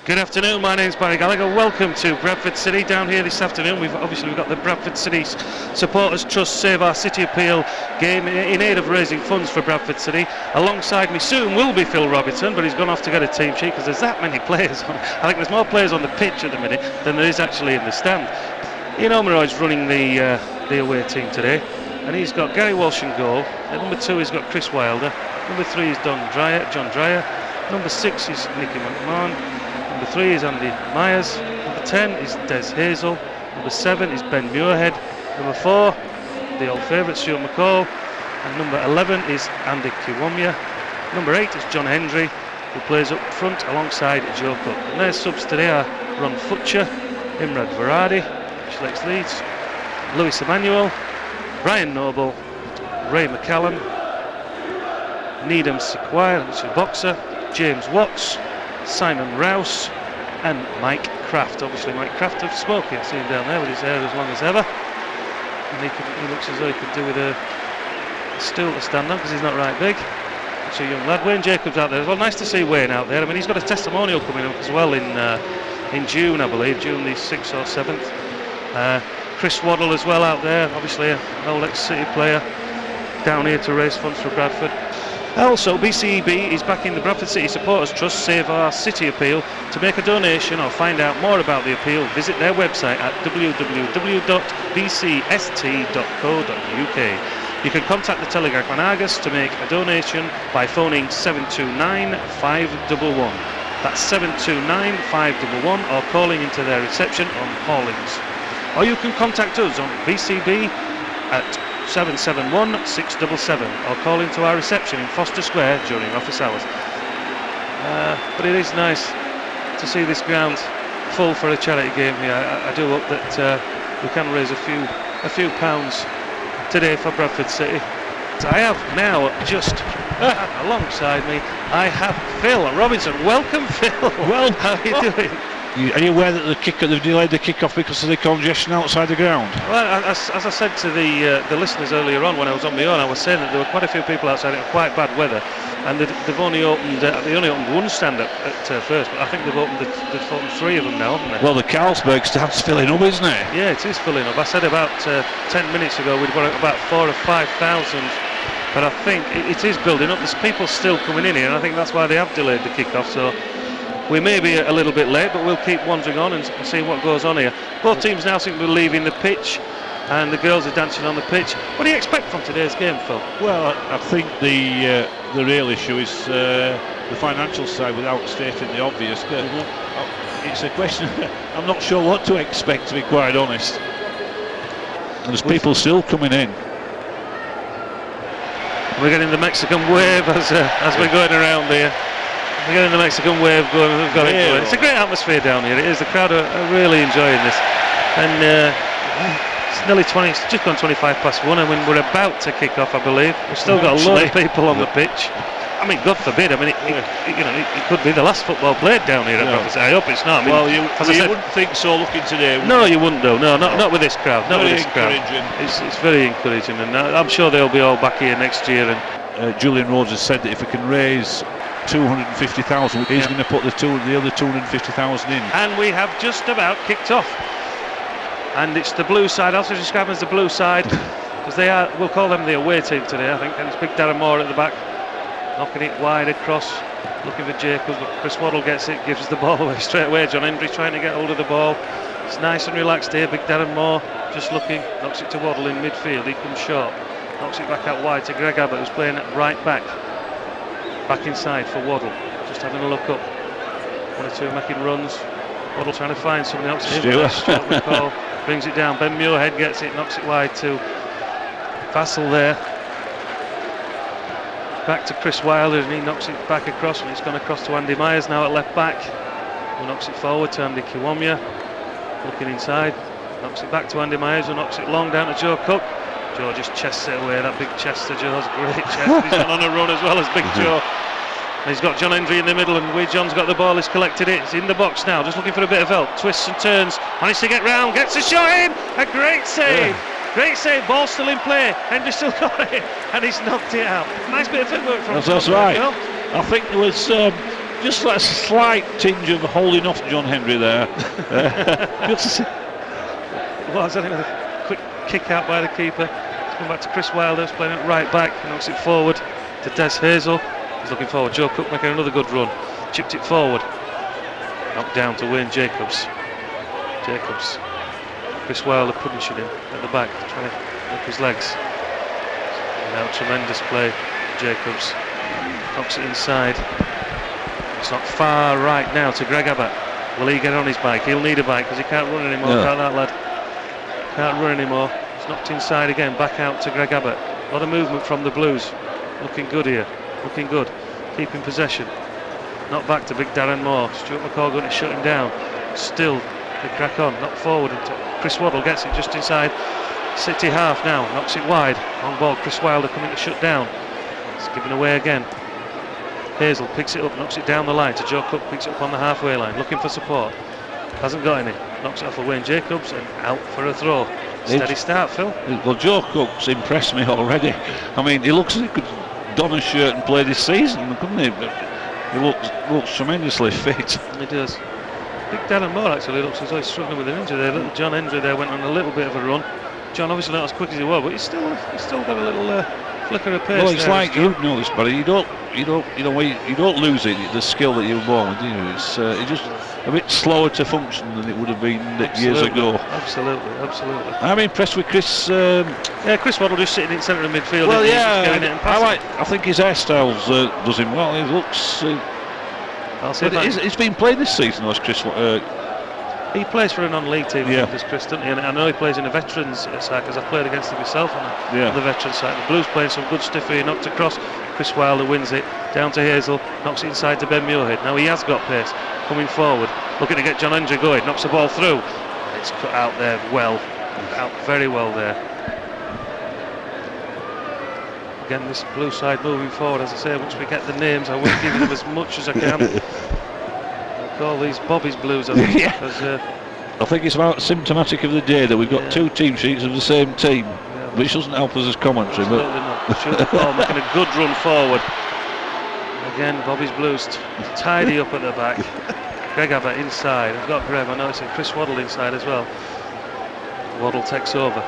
Good afternoon, my name's Barry Gallagher. Welcome to Bradford City. Down here this afternoon we've got the Bradford City Supporters Trust Save Our City Appeal game in aid of raising funds for Bradford City. Alongside me soon will be Phil Robertson, but he's gone off to get a team sheet because there's that many players on. I think there's more players on the pitch at the minute than there is actually in the stand. Ian Omeroyd's running the away team today, and he's got Gary Walsh in goal. At number 2 he's got Chris Wilder. Number 3 is John Dreyer. Number 6 is Nicky McMahon. Number 3 is Andy Myers. Number 10 is Des Hazel. Number 7 is Ben Muirhead. Number 4, the old favourite Stuart McCall. And number 11 is Andy Kiwomya. Number 8 is John Hendrie, who plays up front alongside Joe Cook. And their subs today are Ron Futcher, Imrad Varadi, Schlex Leeds, Lewis Emmanuel, Brian Noble, Ray McCallum, Needham Sequire, which is a boxer, James Watts, Simon Rouse and Mike Kraft. Obviously Mike Kraft of Smoky, I see him down there with his hair as long as ever, and he looks as though he could do with a stool to stand on because he's not right big. It's a young lad. Wayne Jacobs out there as well. Nice to see Wayne out there. I mean, he's got a testimonial coming up as well in June, I believe, June the 6th or 7th. Chris Waddle as well out there, obviously an old ex-City player down here to raise funds for Bradford. Also, BCEB is backing the Bradford City Supporters Trust Save Our City Appeal. To make a donation or find out more about the appeal, visit their website at www.bcst.co.uk. You can contact the Telegraph and Argus to make a donation by phoning 729 511. That's 729 511, or calling into their reception on Hallings. Or you can contact us on BCB at 771 677, or call into our reception in Foster Square during office hours. But it is nice to see this ground full for a charity game here. I do hope that we can raise a few pounds today for Bradford City. I have now just alongside me, I have Phil Robinson. Welcome, Phil. Well, how are you doing? Are you aware that they've delayed the kick-off because of the congestion outside the ground? Well, as I said to the listeners earlier on when I was on my own, I was saying that there were quite a few people outside in quite bad weather, and they've only opened one stand at first, but I think they've opened 3 of them now, haven't they? Well, the Carlsberg stand's filling up, isn't it? Yeah, it is filling up. I said about 10 minutes ago we'd got about 4,000 or 5,000, but I think it is building up. There's people still coming in here, and I think that's why they have delayed the kick-off. So we may be a little bit late, but we'll keep wandering on and see what goes on here. Both teams now seem to be leaving the pitch, and the girls are dancing on the pitch. What do you expect from today's game, Phil? Well, I think the real issue is the financial side, without stating the obvious. It's a question. I'm not sure what to expect, to be quite honest. And there's people still coming in. We're getting the Mexican wave as we're going around here. We're getting the Mexican wave going. We've got into it. It's a great atmosphere down here. It is. The crowd are really enjoying this. And it's nearly 20. It's just gone 25 past 1, and when we're about to kick off, I believe we've still got a lot of people on the pitch. I mean, God forbid. I mean, it could be the last football played down here at Bradford. I hope it's not. I mean, well, you wouldn't think so looking today. No, you wouldn't do. No, not with this crowd. Not with this crowd. It's very encouraging, and I'm sure they'll be all back here next year. And Julian Rhodes has said that if we can raise 250,000, he's going to put the other 250,000 in. And we have just about kicked off. And it's the blue side. I'll describe them as the blue side because we'll call them the away team today, I think. And it's Big Darren Moore at the back, knocking it wide across, looking for Jacobs, but Chris Waddle gets it, gives us the ball away straight away. John Hendrie trying to get hold of the ball. It's nice and relaxed here. Big Darren Moore just looking, knocks it to Waddle in midfield. He comes short, knocks it back out wide to Greg Abbott, who's playing at right back. Back inside for Waddle, just having a look up. 1 or 2 making runs. Waddle trying to find something else. Stuart McCall brings it down. Ben Muirhead gets it, knocks it wide to Vassell there. Back to Chris Wilder, and he knocks it back across, and it's gone across to Andy Myers now at left back, who knocks it forward to Andy Kiwomya. Looking inside, knocks it back to Andy Myers, who knocks it long down to Joe Cook. Joe just chests it away. That big chest of Joe's great chest. He's gone on a run as well as Big Joe. And he's got John Hendrie in the middle, and where John's got the ball, he's collected it. It's in the box now, just looking for a bit of help. Twists and turns, managed to get round, gets a shot in. A great save. Great save, ball still in play. Hendrie still got it, and he's knocked it out. Nice bit of footwork from him. That's right. I think there was just like a slight tinge of holding off John Hendrie there. Well, I think a quick kick out by the keeper. It's come back to Chris Wilder, who's playing it right back, knocks it forward to Des Hazel. He's looking forward. Joe Cook making another good run. Chipped it forward. Knocked down to Wayne Jacobs. Chris Wilder punching him at the back, trying to lift his legs. Now tremendous play. Jacobs knocks it inside. It's not far right now to Greg Abbott. Will he get on his bike? He'll need a bike because he can't run anymore. Can't that lad? Can't run anymore. It's knocked inside again. Back out to Greg Abbott. A lot of movement from the Blues. Looking good here. Looking good. Keeping possession. Not back to big Darren Moore. Stuart McCall going to shut him down. Still they crack on. Not forward. Chris Waddle gets it just inside City half now. Knocks it wide. Long ball. Chris Wilder coming to shut down. It's given away again. Hazel picks it up, knocks it down the line to Joe Cook, picks it up on the halfway line, looking for support. Hasn't got any. Knocks it off of Wayne Jacobs and out for a throw. Steady start, Phil. Well, Joe Cook's impressed me already. I mean, he looks like he could don a shirt and play this season, couldn't he? But he looks tremendously fit. He does. Big Darren Moore actually looks as though he's struggling with an injury there. Little John Hendrie there went on a little bit of a run. John obviously not as quick as he was, but he's still got a little flicker of pace. Well, it's like you've noticed, but you don't lose it. The skill that you're born with, do you? It's just a bit slower to function than it would have been years ago. Absolutely. I'm impressed with Chris. Chris Waddle just sitting in centre of midfield. Well, yeah, I think his hairstyles does him well. He looks. He's been playing this season, as Chris. He plays for a non-league team, does Chris, doesn't he? And I know he plays in a veterans side because I've played against him myself on the veterans side. The Blues playing some good stuff here. Knocked across. Chris Wilder wins it down to Hazel, knocks it inside to Ben Muirhead. Now he has got pace coming forward, looking to get John Hendrie going. Knocks the ball through. It's cut out there out very well there. Again, this Blue side moving forward. As I say, once we get the names, I will give them as much as I can. Call these Bobby's Blues, I think. I think it's about symptomatic of the day that we've got two team sheets of the same team, which doesn't help us as commentary. Absolutely not. Stuart McCall making a good run forward. Again, Bobby's Blues tidy up at the back. Greg Abbott inside. I've got Graham. I noticed Chris Waddle inside as well. Waddle takes over.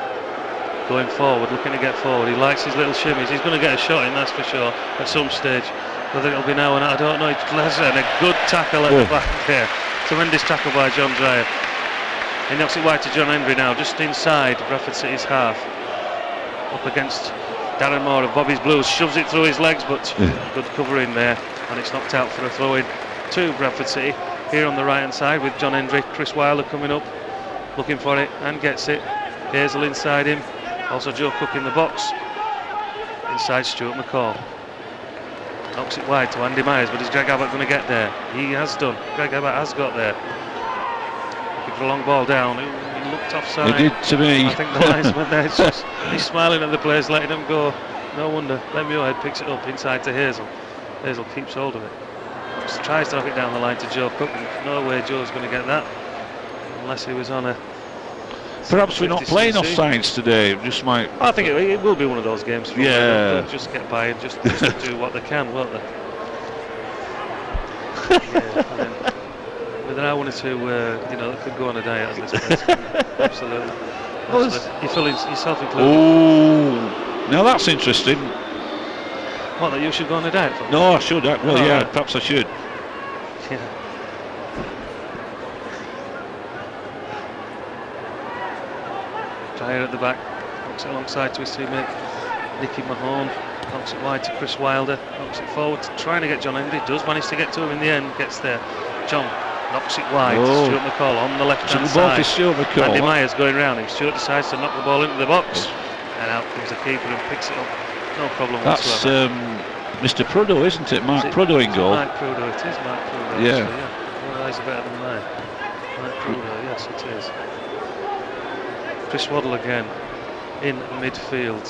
Going forward, looking to get forward. He likes his little shimmies. He's going to get a shot in, that's for sure, at some stage. Whether it'll be now or not, I don't know. And a good tackle at the back here. Tremendous tackle by John Dreyer. He knocks it wide to John Hendrie now, just inside Bradford City's half. Up against Darren Moore of Bobby's Blues. Shoves it through his legs, but good covering there. And it's knocked out for a throw-in to Bradford City. Here on the right-hand side with John Hendrie. Chris Wilder coming up, looking for it, and gets it. Hazel inside him. Also Joe Cook in the box. Inside Stuart McCall. Knocks it wide to Andy Myers, but is Greg Abbott going to get there? He has done. Greg Abbott has got there. Looking for a long ball down. He looked offside. He did to me. I think the linesman there. He's smiling at the players, letting them go. No wonder. Ben Muirhead picks it up inside to Hazel. Hazel keeps hold of it. Just tries to knock it down the line to Joe Cook. No way Joe's going to get that. Unless he was on a... Perhaps we're not playing offsides today. Just might. I think it will be one of those games. They'll just get by and just do what they can, won't they? With an hour or two, they could go on a diet at this place. Absolutely. You're feeling yourself included. Oh, now that's interesting. What, that you should go on a diet for? No, I should. Perhaps I should. Yeah. Dreyer at the back, knocks it alongside to his teammate Nicky Mahone, knocks it wide to Chris Wilder, knocks it forward, trying to get John Hendrie, does manage to get to him in the end, gets there. John knocks it wide to Stuart McCall on the left hand side. Andy Myers going round him. Stuart decides to knock the ball into the box, and out comes the keeper and picks it up. No problem whatsoever. That's Mr. Prudhoe, isn't it? Mark Prudhoe in goal. Mark Prudhoe, it is Mark Prudhoe. Yeah. Your eyes are better than mine. Mark Prudhoe, yes it is. Chris Waddle again in midfield.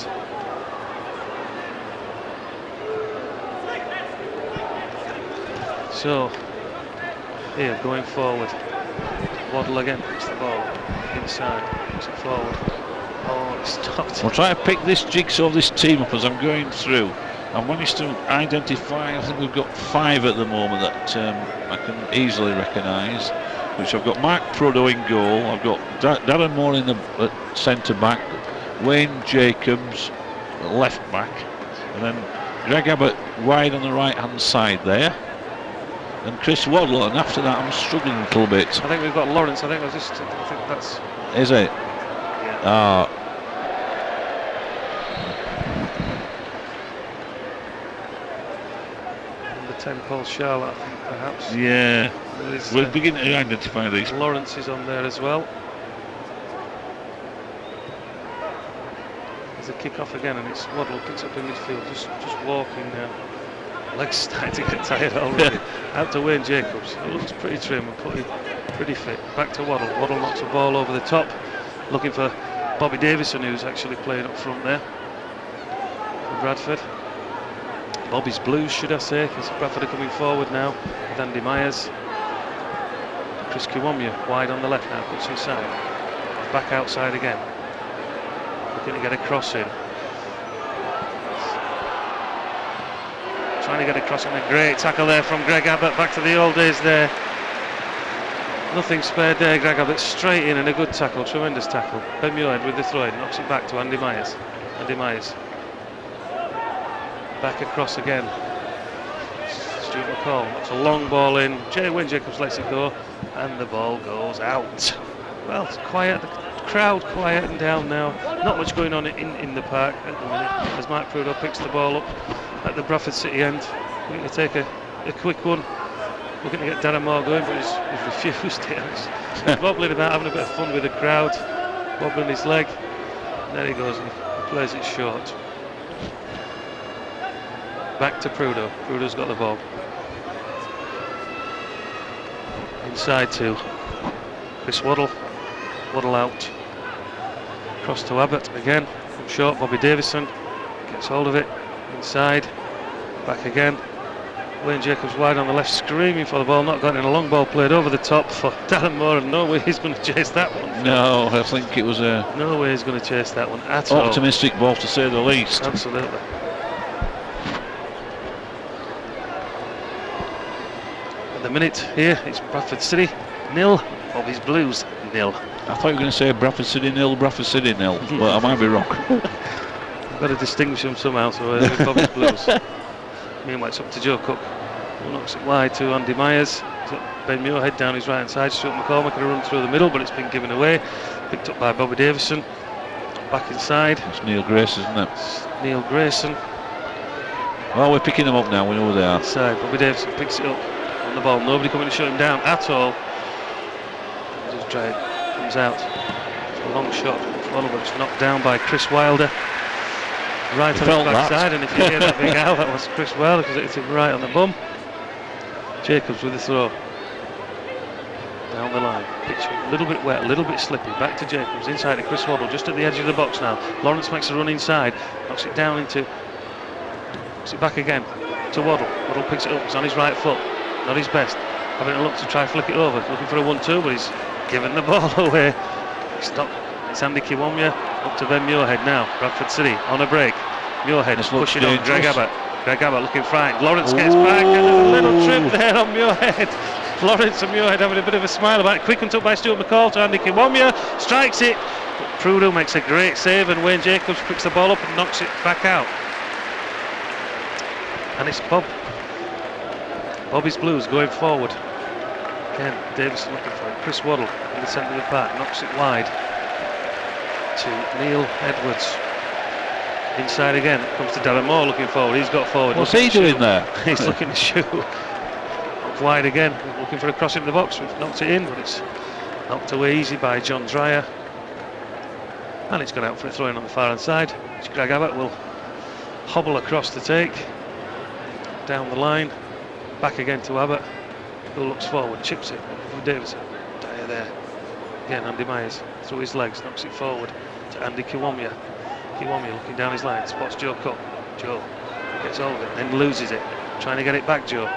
So here going forward, Waddle again puts the ball inside, puts it forward. Oh, it's stopped. I'm trying to pick this jigsaw of this team up as I'm going through. I've managed to identify, I think we've got 5 at the moment that I can easily recognise, which I've got Mark Prudhoe in goal, I've got Darren Moore in the centre back, Wayne Jacobs left back, and then Greg Abbott wide on the right hand side there, and Chris Waddle, and after that I'm struggling a little bit. I think we've got Lawrence. I think that's. Is it? Yeah. Number 10, Paul Charlotte, I think, perhaps. Yeah. We're beginning to identify these. Lawrence is on there as well. There's a kick off again, and it's Waddle picks up in midfield, just walking now. Legs starting to get tired already. Out to Wayne Jacobs. It looks pretty trim and pretty fit. Back to Waddle. Waddle knocks a ball over the top, looking for Bobby Davison, who's actually playing up front there for Bradford. Bobby's Blues, should I say, because Bradford are coming forward now with Andy Myers. Chris Kiwomya wide on the left now, cuts inside. Back outside again. Looking to get a cross in. Trying to get a cross in. A great tackle there from Greg Abbott. Back to the old days there. Nothing spared there. Greg Abbott straight in and a good tackle. Tremendous tackle. Ben Muirhead with the throw in. Knocks it back to Andy Myers. Andy Myers. Back across again. Stuart McCall. That's a long ball in. Wayne Jacobs lets it go. And the ball goes out. Well, it's quiet. The crowd quieting down now. Not much going on in the park at the minute. As Mark Prudhoe picks the ball up at the Bradford City end. We're going to take a quick one. We're going to get Darren Moore going, but he's refused it. He's wobbling about, having a bit of fun with the crowd, wobbling his leg. And there he goes, and he plays it short. Back to Prudhoe. Prudhoe's got the ball. Inside to Chris Waddle. Waddle out. Cross to Abbott again. From short, Bobby Davison gets hold of it. Inside. Back again. Wayne Jacobs wide on the left, screaming for the ball, not got in. A long ball played over the top for Darren Moore, and no way he's going to chase that one. No, I think it was a... No way he's going to chase that one at all. Optimistic ball, to say the least. Absolutely. At the minute here, it's Bradford City 0, Bobby's Blues 0. I thought you were going to say Bradford City 0, Bradford City 0, but I might be wrong. I've got to distinguish them somehow, so Bobby's Blues. Meanwhile, it's up to Joe Cook, who knocks it wide to Andy Myers. Ben Muirhead down his right hand side. Stuart McCall making a run through the middle, but it's been given away. Picked up by Bobby Davison. Back inside. It's Neil Grayson, isn't it? It's Neil Grayson. Well, we're picking them up now, we know they are. Inside, Bobby Davison picks it up on the ball. Nobody coming to shut him down at all. Just Dreyer comes out. It's a long shot. But it's knocked down by Chris Wilder. Right on his backside, and if you hear that big owl, that was Chris Wilder, because it hit him right on the bum. Jacobs with the throw. Down the line. Pitch a little bit wet, a little bit slippy. Back to Jacobs, inside to Chris Waddle, just at the edge of the box now. Lawrence makes a run inside, knocks it down into... Knocks it back again to Waddle. Waddle picks it up, it's on his right foot. Not his best. Having a look to try flick it over. Looking for a 1-2, but he's given the ball away. It's Andy Kiwomya up to Ben Muirhead now. Bradford City on a break. Muirhead is pushing on Greg Abbott. Greg Abbott looking frightened. Lawrence gets back, and there's a little trip there on Muirhead. Lawrence and Muirhead having a bit of a smile about it. Quick and took by Stuart McCall to Andy Kiwomya. Strikes it. But Prudhoe makes a great save, and Wayne Jacobs picks the ball up and knocks it back out. And it's Bobby's Blues going forward. Again, Davison looking for it. Chris Waddle in the centre of the park, knocks it wide to Neil Edwards. Inside again, comes to Darren Moore looking forward. He's got forward. What's he doing there? He's looking to shoot. Wide again, looking for a cross into the box. We've knocked it in, but it's knocked away easy by John Dreyer. And it's gone out for a throw in on the far hand side, which Greg Abbott will hobble across to take. Down the line, back again to Abbott, who looks forward, chips it for Davison. Dyer there. Again, Andy Myers through his legs, knocks it forward to Andy Kiwomya. Kiwomya looking down his line, spots Joe Cook. Joe gets hold of it, then loses it. Trying to get it back, Joe.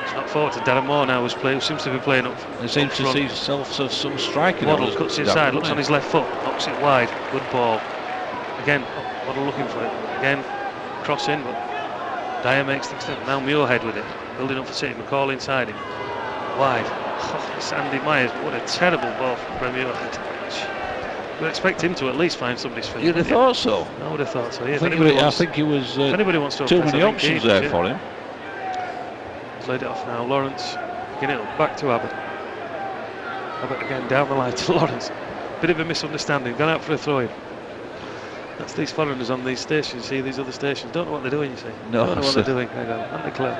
It's not forward to Darren Moore now, who seems to be playing up. He seems to see himself of some striking. Waddle cuts inside, looks on his left foot, knocks it wide. Good ball. Again, Waddle looking for it. Again, cross in, but Dreyer makes things tough. Now Muirhead with it, building up for City. McCall inside him, wide. Oh, it's Andy Myers. What a terrible ball from Muirhead. You would expect him to at least find somebody's feet. You'd have thought so. I would have thought so. Yeah, I think he was anybody wants to too many options there for him. He's laid it off now. Lawrence getting it up back to Abbott. Abbott again down the line to Lawrence. Bit of a misunderstanding. Gone out for a throw-in. That's these foreigners on these stations. See these other stations. Don't know what they're doing. You see. No, don't know what they're doing. Hang on. Aren't they clever?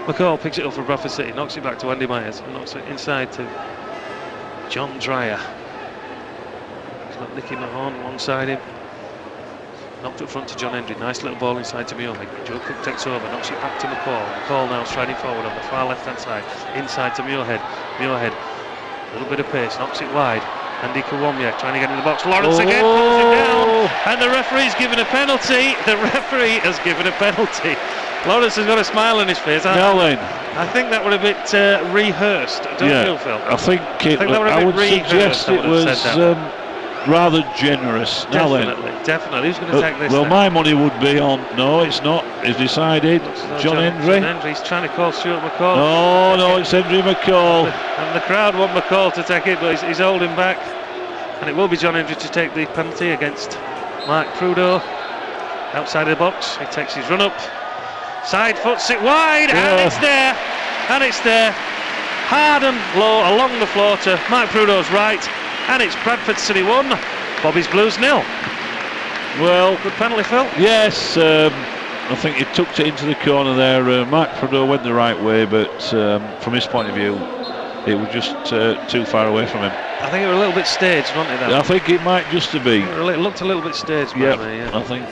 McCall picks it up for Bradford City. Knocks it back to Andy Myers. And knocks it inside to John Dreyer. Got Nicky Mahon alongside him. Knocked up front to John Hendrie. Nice little ball inside to Muirhead. Joe Cook takes over, knocks it back to McCall. McCall now striding forward on the far left hand side. Inside to Muirhead. Muirhead, a little bit of pace, knocks it wide. Andy Kiwomya trying to get in the box. Lawrence again pulls him down. And the referee's given a penalty. The referee has given a penalty. Lawrence has got a smile on his face. I think that would have been rehearsed. Don't you, Phil? I think I would suggest it was rather generous. Definitely. Who's going to take this? Well, my money would be on. No, it's not. It's decided. John Hendrie. John Hendrie's trying to call Stuart McCall. No, it's Hendrie McCall. And the crowd want McCall to take it, but he's holding back. And it will be John Hendrie to take the penalty against Mark Prudeau. Outside of the box, he takes his run up. Side foots it wide, and it's there. And it's there. Hard and low along the floor to Mark Prudeau's right. And it's Bradford City 1, Bobby's Blues 0. Well, good penalty, Phil. Yes, I think he tucked it into the corner there. Mark Prudeau went the right way, but from his point of view, it was just too far away from him. I think it was a little bit staged, wasn't it? I think it might just to be. It looked a little bit staged. Yeah, I think.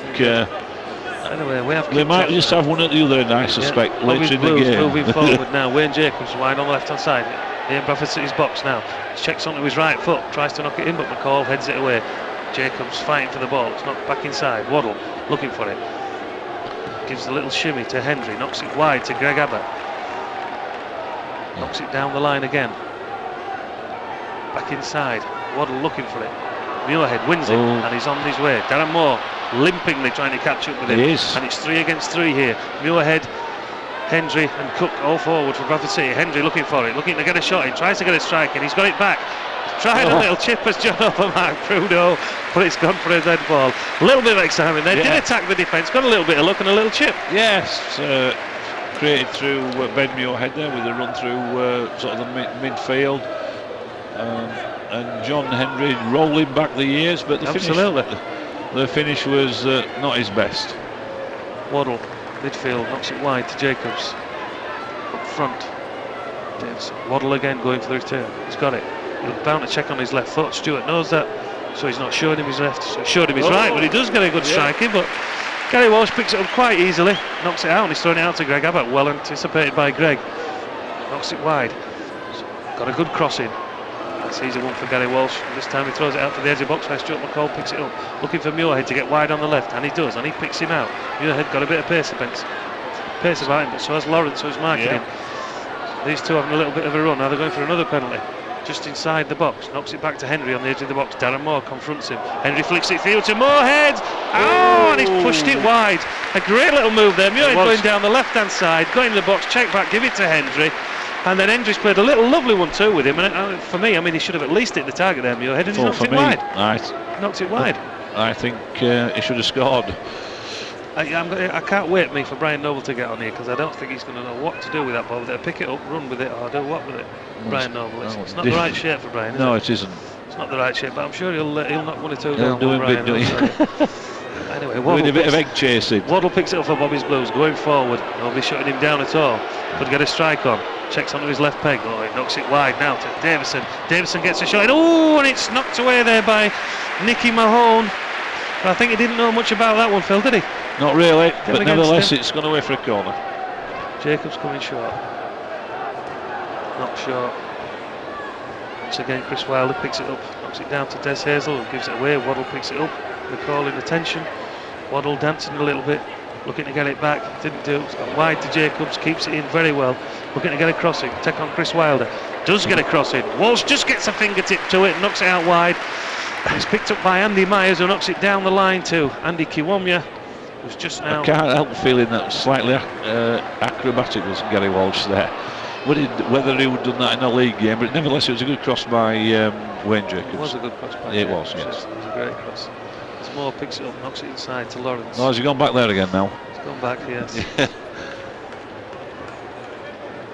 Anyway, we have. They might just have one at the other end, I suspect, later in the game. Moving forward now. Wayne Jacobs wide on the left hand side. Here in Bradford City's box now. Checks onto his right foot, tries to knock it in, but McCall heads it away. Jacobs fighting for the ball. It's knocked back inside. Waddle looking for it. Gives a little shimmy to Hendrie. Knocks it wide to Greg Abbott. Knocks it down the line again. Back inside. Waddle looking for it. Muirhead wins it, and he's on his way. Darren Moore limpingly trying to catch up with him. He is. And it's 3 against 3 here. Muirhead, Hendrie and Cook all forward for Bradford City. Hendrie looking for it, looking to get a shot in, tries to get a strike in, he's got it back. He's tried a little chip as John over Mark Prudeau, but it's gone for a dead ball. A little bit of excitement there, did attack the defence, got a little bit of luck and a little chip. Yes, created through Ben Muirhead there with a run through sort of the midfield. And John Hendrie rolling back the years, but the finish was not his best. Waddle, midfield, knocks it wide to Jacobs. Up front, Waddle again going for the return. He's got it. He's bound to check on his left foot. Stuart knows that, so he's not showing him his left. So he showed him his right, but he does get a good strike in. But Gary Walsh picks it up quite easily, knocks it out, and he's throwing it out to Greg Abbott. Well anticipated by Greg. Knocks it wide. Got a good crossing. That's easy one for Gary Walsh. This time he throws it out to the edge of the box where Stuart McCall picks it up, looking for Muirhead to get wide on the left, and he does, and he picks him out. Muirhead got a bit of pace about him, but so has Lawrence, who's marking him. These two having a little bit of a run. Now they're going for another penalty. Just inside the box, knocks it back to Hendrie on the edge of the box. Darren Moore confronts him. Hendrie flicks it through to Moorhead. And he's pushed it wide. A great little move there. Muirhead going down the left hand side, going in the box, check back, give it to Hendrie. And then Hendrie's played a little lovely one too with him, and for me, I mean, he should have at least hit the target there, Muirhead, and he knocked it wide. Knocked it wide. I think he should have scored. I can't wait for Brian Noble to get on here, because I don't think he's going to know what to do with that ball. Whether pick it up, run with it, or do what with it. Brian Noble, it's not the right shape for Brian, is No, it? It isn't. It's not the right shape, but I'm sure he'll knock one or two down. He'll do a Anyway, Waddle, a bit of egg chasing. Waddle picks it up for Bobby's Blues, going forward. They'll be shutting him down at all. Could get a strike on. Checks onto his left peg. Oh, he knocks it wide now to Davison. Davison gets a shot in. Oh, and it's knocked away there by Nicky Mahon. But I think he didn't know much about that one, Phil, did he? Not really, but nevertheless it's gone away for a corner. Jacobs coming short. Not short. Once again, Chris Wilder picks it up, knocks it down to Des Hazel, who gives it away. Waddle picks it up. McCall in attention. Waddle dancing a little bit, looking to get it back. Didn't do. It's gone wide to Jacobs, keeps it in very well. Looking to get a crossing. Take on Chris Wilder. Does get a crossing. Walsh just gets a fingertip to it, knocks it out wide. It's picked up by Andy Myers, who knocks it down the line to Andy Kiwomya. who's just now. I can't help feeling that slightly acrobatic was Gary Walsh there. Whether he would have done that in a league game, but nevertheless it was a good cross by Wayne Jacobs. It was a good cross by It was, yes. It was a great cross. As Moore picks it up, knocks it inside to Lawrence. Oh, has he gone back there again now? He's gone back, yes.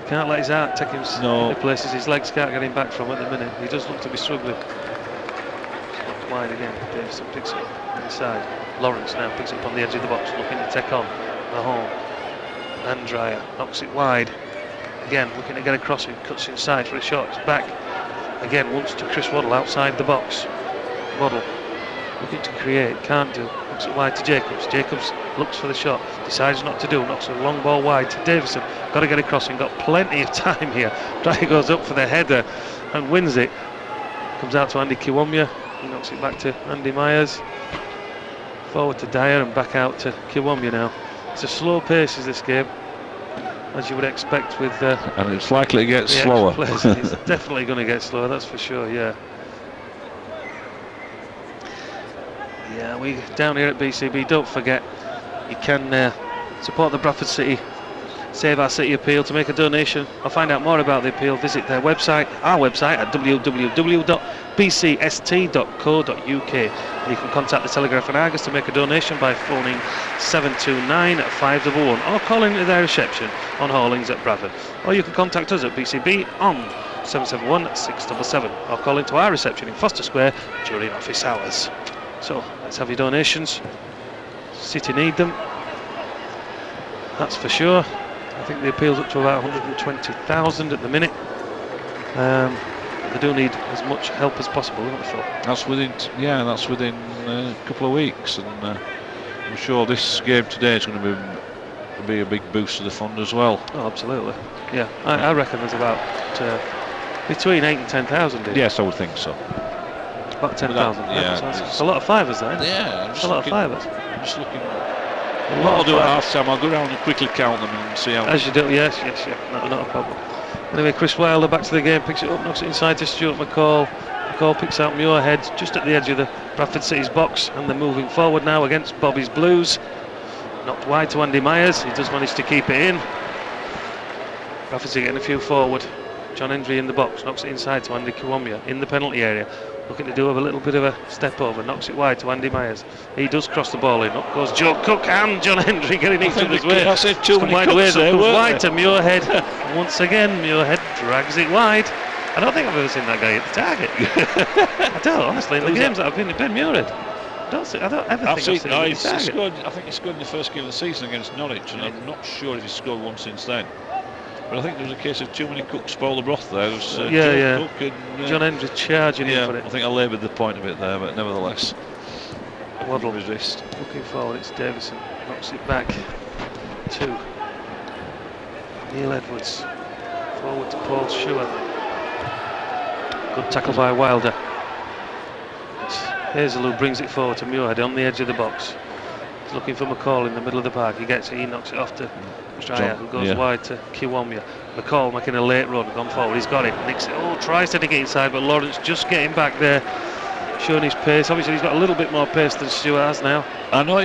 Can't let his heart take him into places his legs can't get him back from at the minute. He does look to be struggling. Knocked wide again. Davison picks it up inside. Lawrence now picks it up on the edge of the box, looking to take on Mahone. And Dreyer knocks it wide. Again, looking to get across it, cuts inside for a shot. It's back again, once to Chris Waddle outside the box. Waddle looking to create, can't do. Looks it wide to Jacobs. Jacobs looks for the shot, decides not to do. Knocks a long ball wide to Davison. Got to get across and got plenty of time here. Dreyer goes up for the header and wins it. Comes out to Andy Kiwomya. He knocks it back to Andy Myers. Forward to Dyer and back out to Kiwomya now. It's a slow pace is this game, as you would expect with and it's likely to get slower. It's definitely going to get slower, that's for sure. Yeah, we down here at BCB, don't forget you can support the Bradford City Save Our City appeal. To make a donation or find out more about the appeal, visit their website, our website, at www.bcst.co.uk. You can contact the Telegraph and Argus to make a donation by phoning 729 511 or calling their reception on Hallings at Bradford. Or you can contact us at BCB on 771 677 or call into our reception in Foster Square during office hours. So let's have your donations. City need them, that's for sure. I think the appeal's up to about 120,000 at the minute. They do need as much help as possible, I thought. That's within a couple of weeks, and I'm sure this game today is going to be a big boost to the fund as well. Oh, absolutely. Yeah, I reckon there's about between 8 and 10,000. Yes, I would think so. About 10,000. Yeah, it's a lot of fivers there. Yeah, a lot of fivers. I'm just looking. What I'll do at half time, I'll go around and quickly count them and see how. As you do, yes, not a problem. Anyway, Chris Wilder back to the game, picks it up, knocks it inside to Stuart McCall. McCall picks out Muirhead just at the edge of the Bradford City's box, and they're moving forward now against Bobby's Blues. Knocked wide to Andy Myers, he does manage to keep it in. Bradford City getting a few forward. John Hendrie in the box, knocks it inside to Andy Kiwomya in the penalty area. Looking to do a little bit of a step over, knocks it wide to Andy Myers. He does cross the ball in. Up goes Joe Cook and John Hendrie getting each other's way. I said too many cooks there, comes wide to Muirhead. Once again, Muirhead drags it wide. I don't think I've ever seen that guy hit the target. I don't, honestly. In the games that I've been in, Ben Muirhead. I don't ever think I've seen him hit the target. I think he scored in the first game of the season against Norwich, and I'm not sure if he's scored one since then. But I think there was a case of too many cooks spoil the broth there. It was, Cook and, John Hendrie charging in for it. I think I laboured the point a bit there, but nevertheless. Waddle resist. Looking forward, it's Davison. Knocks it back to Neil Edwards. Forward to Paul Schuer. Good tackle by Wilder. It's Hazel who brings it forward to Muirhead on the edge of the box. He's looking for McCall in the middle of the park. He gets it, he knocks it off to Dreyer, who goes wide to Kiwomya. McCall making a late run, gone forward, he's got it, nicks it, tries to dig it inside, but Lawrence just getting back there, showing his pace. Obviously he's got a little bit more pace than Stuart has now. I know,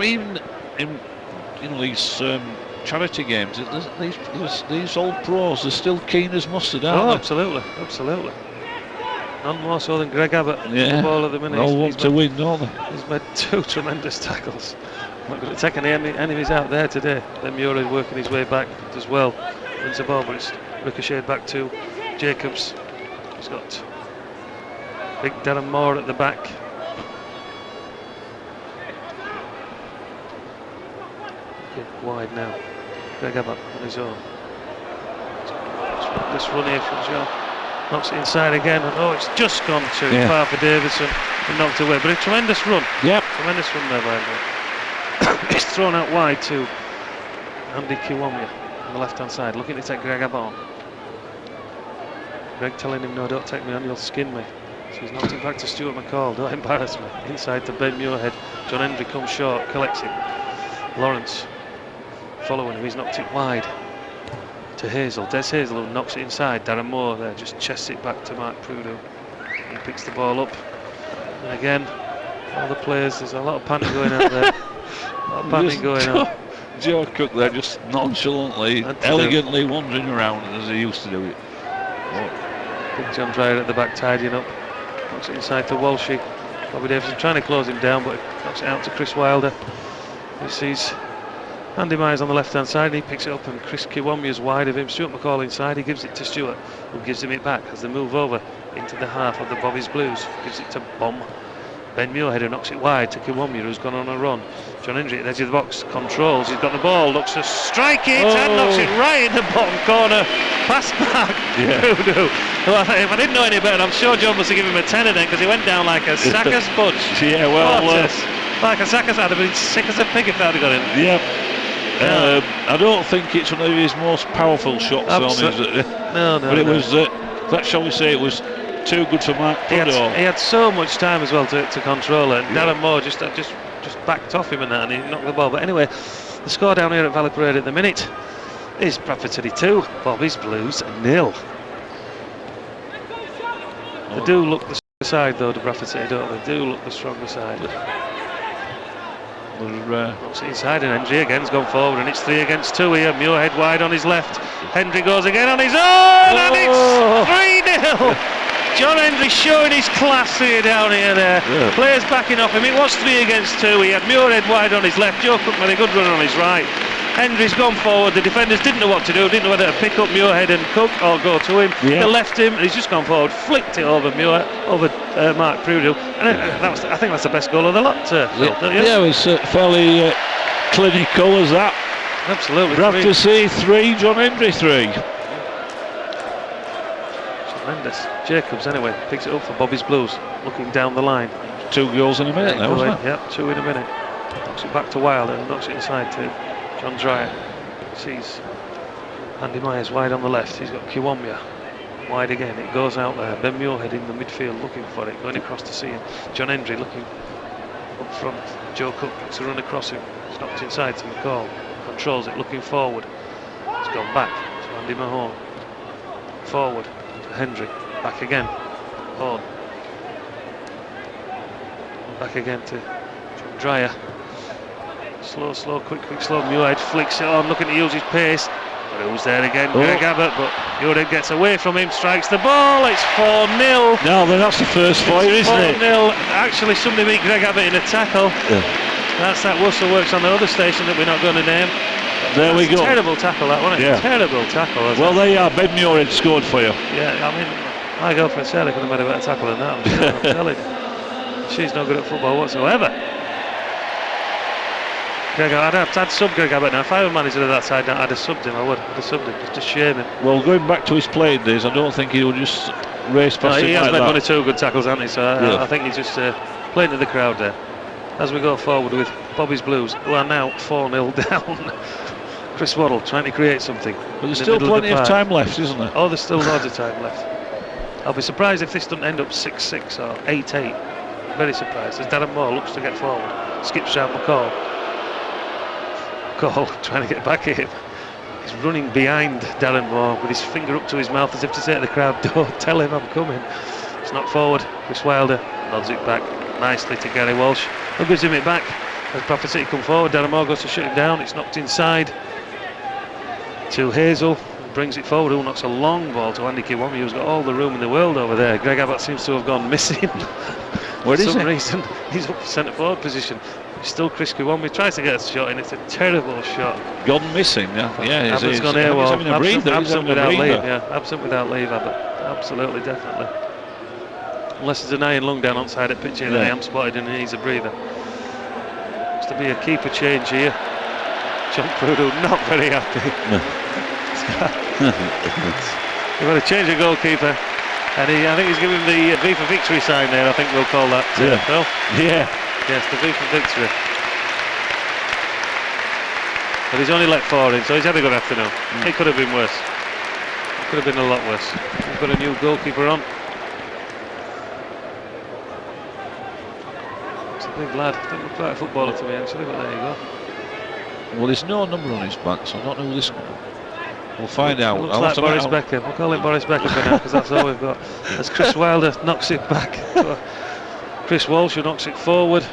even in these charity games, these old pros, they're still keen as mustard, aren't they? Absolutely. None more so than Greg Abbott. The ball at the minute. They all want to win, don't they? He's made 2 tremendous tackles. Not going to take any enemies out there today. Then Muirhead working his way back as well. Wins the ball, but it's ricocheted back to Jacobs. He's got big Darren Moore at the back. Wide now. Greg Abbott on his own. This run here from John. Knocks it inside again, and it's just gone too far for Davison and knocked away. But a tremendous run. Tremendous run there by him. It's thrown out wide to Andy Kiwomya on the left hand side, looking to take Greg Abbott on. Greg telling him, no, don't take me on, you'll skin me. So he's knocked it back to Stuart McCall, don't embarrass me. Inside to Ben Muirhead. John Hendrie comes short, collects it. Lawrence following him, he's knocked it wide to Hazel. Des Hazel who knocks it inside. Darren Moore there just chests it back to Mark Prudo. He picks the ball up. And again, all the players, there's a lot of panic going out there. lot of panic going on. Joe Cook there just nonchalantly, elegantly wandering around as he used to do it. Big John Dreyer at the back tidying up. Knocks it inside to Walshy. Bobby Davison trying to close him down, but knocks it out to Chris Wilder. He sees Andy Myers on the left hand side, and he picks it up, and Chris Kiwomya's wide of him. Stuart McCall inside, he gives it to Stuart, who gives him it back as they move over into the half of the Bobby's Blues. Gives it to Bomb. Ben Muirhead, who knocks it wide to Kiwomya, who's gone on a run. John Hendrie at the edge of the box, controls, he's got the ball, looks to strike it, and knocks it right in the bottom corner. Pass back, Voodoo. Well, if I didn't know any better, I'm sure John must have given him a tenner then, because he went down like a sack of sponge. Yeah, well, like a sack of sand, I'd have been sick as a pig if that had got in. Yeah. I don't think it's one of his most powerful shots on his. No. But it was, that shall we say, it was too good for Mark Prudo. He had so much time as well to control it. And Darren Moore just backed off him and that, and he knocked the ball. But anyway, the score down here at Valley Parade at the minute is Bradford City 2, Bobby's Blues 0. They do look the stronger side though, to Bradford City, don't they? They do look the stronger side. Looks inside, and Hendrie again's gone forward, and it's 3 against 2 here. Muirhead wide on his left. Hendrie goes again on his own, and it's 3-0. John Hendrie showing his class here down here there. Yeah. Players backing off him. It was 3 against 2. He had Muirhead wide on his left. Joe Cook made a good run on his right. Hendrie's gone forward. The defenders didn't know what to do. Didn't know whether to pick up Muirhead and Cook or go to him. Yeah. They left him, and he's just gone forward, flicked it over Mark Prudo. And I think that's the best goal of the lot, Phil, don't you? Yeah, it was fairly clinical as that. Absolutely. Bradford City 3, John Hendrie 3. Tremendous. Jacobs anyway picks it up for Bobby's Blues, looking down the line. 2 goals in a minute now, wasn't it? Yep, 2 in a minute. Knocks it back to Wilder and knocks it inside to John Dreyer. Sees Andy Myers wide on the left. He's got Kiwomya wide again. It goes out there. Ben Muirhead in the midfield looking for it, going across to see him. John Hendrie looking up front. Joe Cook makes a run across him. It's knocked inside to McCall. Controls it, looking forward. It's gone back to Andy Mahone. Forward to Hendrie. Back again. Horn. Back again to John Dreyer. Slow, quick, slow. Muirhead flicks it on, looking to use his pace. But who's there again? Greg Abbott, but Muirhead gets away from him, strikes the ball. It's 4-0. No, then that's the first fire, isn't it? 4-0. Actually, somebody beat Greg Abbott in a tackle. Yeah. That's that whistle works on the other station that we're not going to name. There we go. Terrible tackle, that wasn't it? Yeah. Terrible tackle. Well, there you are. Ben Muirhead scored for you. Yeah, I mean, my girlfriend Sarah could have made a better tackle than that. I'm sure. I'm telling you. She's not good at football whatsoever. I'd sub Greg Abbott now. If I were manager of that side now, I'd have subbed him. I'd have subbed him just to shame him. Well, going back to his playing days, I don't think he would just race past him. He has like made that. 1 or 2 good tackles, hasn't he? So I think he's just playing to the crowd there. As we go forward with Bobby's Blues, who are now 4-0 down. Chris Waddle trying to create something. But there's still plenty of time left, isn't there? Oh, there's still loads of time left. I'll be surprised if this doesn't end up 6-6 or 8-8. Very surprised. As Darren Moore looks to get forward, skips round McCall. Trying to get back at him. He's running behind Darren Moore with his finger up to his mouth as if to say to the crowd, don't tell him I'm coming. It's knocked forward. Chris Wilder nods it back nicely to Gary Walsh, who gives him it back. As Bradford City come forward, Darren Moore goes to shut him down. It's knocked inside to Hazel, brings it forward, who knocks a long ball to Andy Kiwomya, who's got all the room in the world over there. Greg Abbott seems to have gone missing. Where is he? For some reason, he's up centre forward position. Still Chris Kiwomya tries to get a shot in. It's a terrible shot. Gone missing, yeah. Abbott's gone AWOL. Absent without leave. Yeah, absent without leave, Abbott. Absolutely, definitely. Unless there's an iron lung down on side at pitch here that I haven't spotted and he needs a breather. Looks to be a keeper change here. John Prudo not very happy. We've got to change a goalkeeper. And I think he's giving the V for victory sign there, I think we'll call that. Phil? Yeah. Yes, the V for victory. But he's only let 4 in, so he's had a good afternoon. It could have been worse. It could have been a lot worse. We've got a new goalkeeper on. It's a big lad. Doesn't look like a footballer to me actually, but there you go. Well, there's no number on his back, so I don't know who this one. We'll find out. Looks like Boris Beckham. We'll call it Boris Beckham for now, because that's all we've got. As Chris Wilder knocks it back. Chris Walsh, who knocks it forward.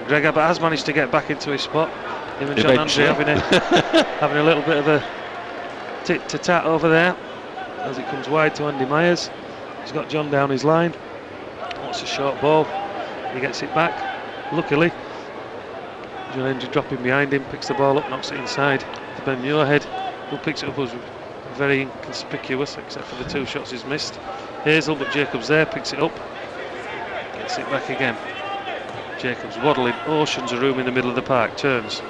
Greg Abbott has managed to get back into his spot. Him and John Hendrie having a little bit of a tit-to-tat over there as it comes wide to Andy Myers. He's got John down his line. Wants a short ball. He gets it back. Luckily, John Hendrie dropping behind him, picks the ball up, knocks it inside to Ben Muirhead, who picks it up. Was very inconspicuous except for the 2 shots he's missed. Hazel, but Jacobs there, picks it up, gets it back again. Jacobs waddling, oceans of room in the middle of the park, turns,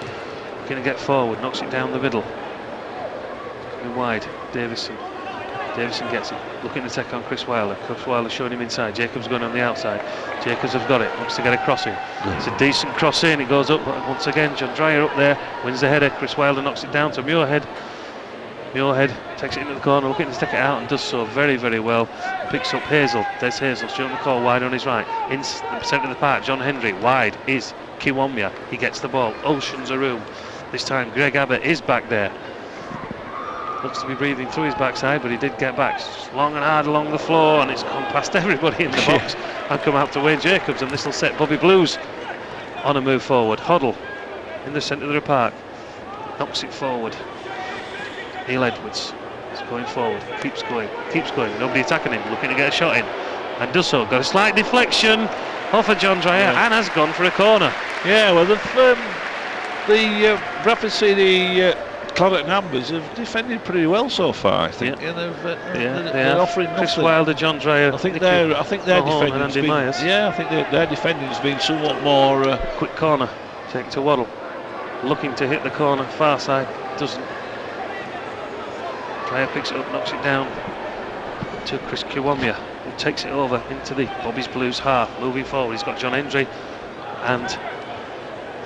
looking to get forward, knocks it down the middle. Coming wide, Davison gets it, looking to take on Chris Wilder. Chris Wilder showing him inside, Jacobs going on the outside. Jacobs have got it, wants to get a cross in. It's a decent cross in, it goes up, but once again John Dreyer up there, wins the header. Chris Wilder knocks it down to Muirhead. Muirhead takes it into the corner, looking to take it out and does so very, very well. Picks up Hazel, there's Hazel, Stuart McCall wide on his right. In the centre of the park, John Hendrie, wide is Kiwomya. He gets the ball, oceans of room. This time Greg Abbott is back there. Looks to be breathing through his backside, but he did get back. It's long and hard along the floor, and it's gone past everybody in the box and come out to Wayne Jacobs, and this will set Bobby Blues on a move forward. Waddle in the centre of the park, knocks it forward. Neil Edwards is going forward, keeps going, nobody attacking him, looking to get a shot in, and does so. Got a slight deflection off of John Dreyer, and has gone for a corner. Yeah, well, the Bradford City Claret and Ambers have defended pretty well so far, I think. Yeah. And they're offering Chris nothing. Wilder, John Dreyer. I think their defending's been. Myers. Yeah, I think their defending's been somewhat more. Quick corner, take to Waddle, looking to hit the corner, far side, doesn't. Dreyer picks it up, knocks it down to Chris Kiwomya, who takes it over into the Bobby's Blues half, moving forward. He's got John Hendrie and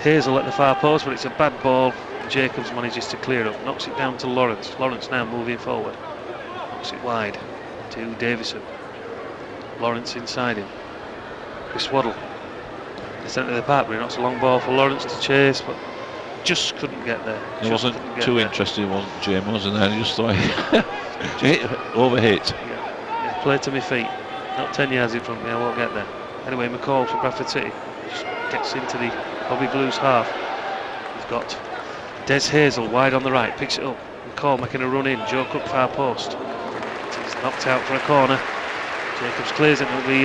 Hazel at the far post, but it's a bad ball. Jacobs manages to clear it up, knocks it down to Lawrence. Lawrence now moving forward, knocks it wide to Davison. Lawrence inside him. Chris Waddle, the centre of the park, but he knocks a long ball for Lawrence to chase, but just couldn't get there. He wasn't too interested, wasn't James, wasn't there? He just thought overhit. Yeah, play to my feet, not 10 yards in front of me, I won't get there. Anyway, McCall from Bradford City just gets into the Bobby Blues half. We've got Des Hazel wide on the right, picks it up. McCall making a run in, Joe Cook far post. He's knocked out for a corner. Jacobs clears it, it'll be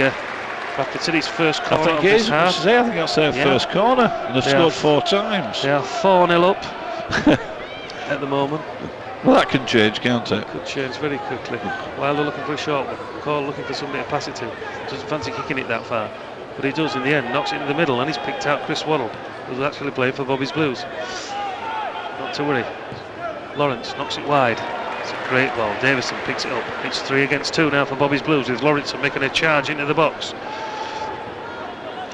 Bradford City's first corner of this half. I think that's their first corner, and they've scored 4 times. They are 4-0 up at the moment. Well, that can change, can't it? It could change very quickly. Wilder looking for a short one, McCall looking for somebody to pass it to. Doesn't fancy kicking it that far, but he does in the end, knocks it into the middle, and he's picked out Chris Waddle, who's actually playing for Bobby's Blues. Not to worry. Lawrence knocks it wide. It's a great ball. Davison picks it up. It's 3 against 2 now for Bobby's Blues, with Lawrence making a charge into the box.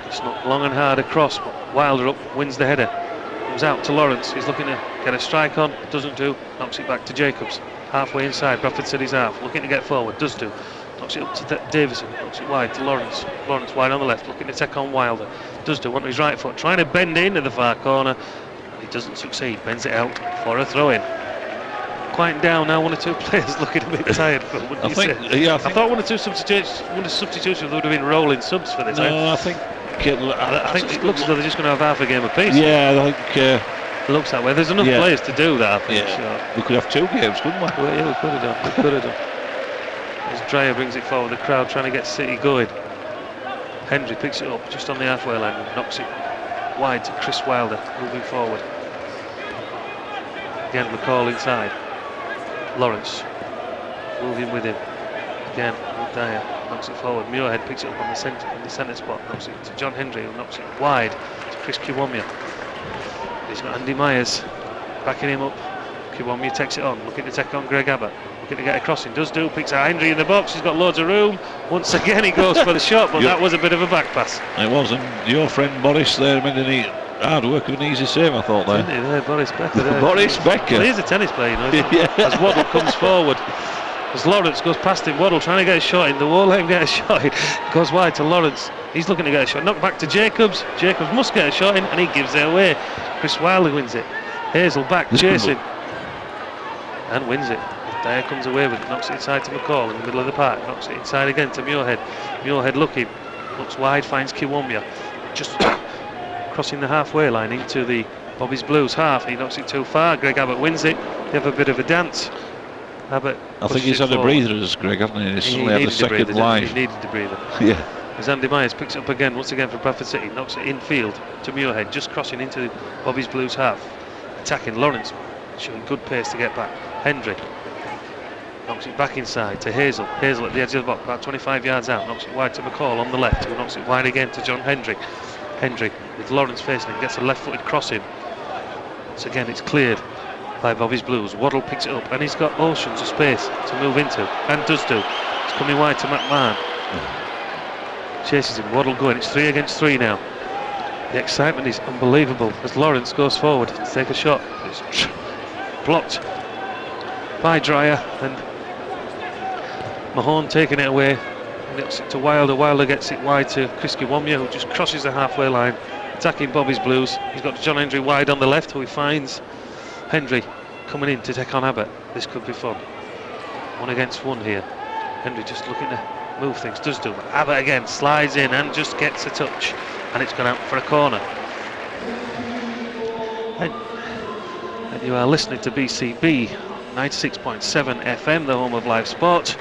It's not long and hard across, but Wilder up, wins the header. Comes out to Lawrence. He's looking to get a strike on. Doesn't do. Knocks it back to Jacobs. Halfway inside Bradford City's half. Looking to get forward. Does do. Knocks it up to Davison. Knocks it wide to Lawrence. Lawrence wide on the left. Looking to take on Wilder. Does do. On his right foot. Trying to bend into the far corner. He doesn't succeed, bends it out for a throw-in. Quieting down now, 1 or 2 players looking a bit tired. I thought 1 or 2 substitutions would have been rolling subs for this. No, I think it looks as though they're just going to have half a game apiece. Yeah, I think it looks that way. There's enough players to do that, I think. Yeah. We could have 2 games, couldn't we? Well, yeah, we could have done. As Dreyer brings it forward, the crowd trying to get City going. Hendrie picks it up just on the halfway line and knocks it wide to Chris Wilder, moving forward. Again, McCall inside. Lawrence moving with him. Again, Dreyer knocks it forward. Muirhead picks it up on the centre spot, knocks it to John Hendrie, who knocks it wide to Chris Kiwomya. He's got Andy Myers backing him up. Kiwomya takes it on, looking to take on Greg Abbott. Looking to get a crossing, does do, picks out Hendrie in the box, he's got loads of room. Once again he goes for the shot, but that was a bit of a back pass. It was, and your friend Boris there made an hard work of an easy save, I thought there. Didn't he there, Boris Becker there. Boris Becker. Well, he's a tennis player, you know. As Waddle comes forward, as Lawrence goes past him, Waddle trying to get a shot in, the wall let him get a shot in, goes wide to Lawrence, he's looking to get a shot, knocked back to Jacobs, Jacobs must get a shot in, and he gives it away. Chris Wilder wins it, Hazel back, chasing, and wins it. Dreyer comes away with it, knocks it inside to McCall in the middle of the park, knocks it inside again to Muirhead. Muirhead looks wide, finds Kiwomya. Just crossing the halfway line into the Bobby's Blues half. He knocks it too far. Greg Abbott wins it. They have a bit of a dance. Abbott, I think he's had a breather as Greg, hasn't he? He's suddenly had a second life. He needed the breather. Yeah. As Andy Myers picks it up again, once again for Bradford City, knocks it infield to Muirhead, just crossing into the Bobby's Blues half. Attacking Lawrence, showing good pace to get back. Hendrie knocks it back inside to Hazel. Hazel at the edge of the box, about 25 yards out, knocks it wide to McCall on the left, who knocks it wide again to John Hendrie. Hendrie with Lawrence facing him, gets a left-footed cross in. So again, it's cleared by Bobby's Blues. Waddle picks it up and he's got oceans of space to move into, and does do. It's coming wide to McMahon. Chases him, Waddle going, it's 3 against 3 now. The excitement is unbelievable as Lawrence goes forward to take a shot. It's blocked by Dreyer, and Mahone taking it away. And it's to Wilder. Wilder gets it wide to Chris Kiwomya, who just crosses the halfway line, attacking Bobby's Blues. He's got John Hendrie wide on the left, who he finds. Hendrie coming in to take on Abbott. This could be fun. 1 against 1 here. Hendrie just looking to move things, does do. Abbott again slides in and just gets a touch, and it's gone out for a corner. And you are listening to BCB 96.7 FM, the home of live sport.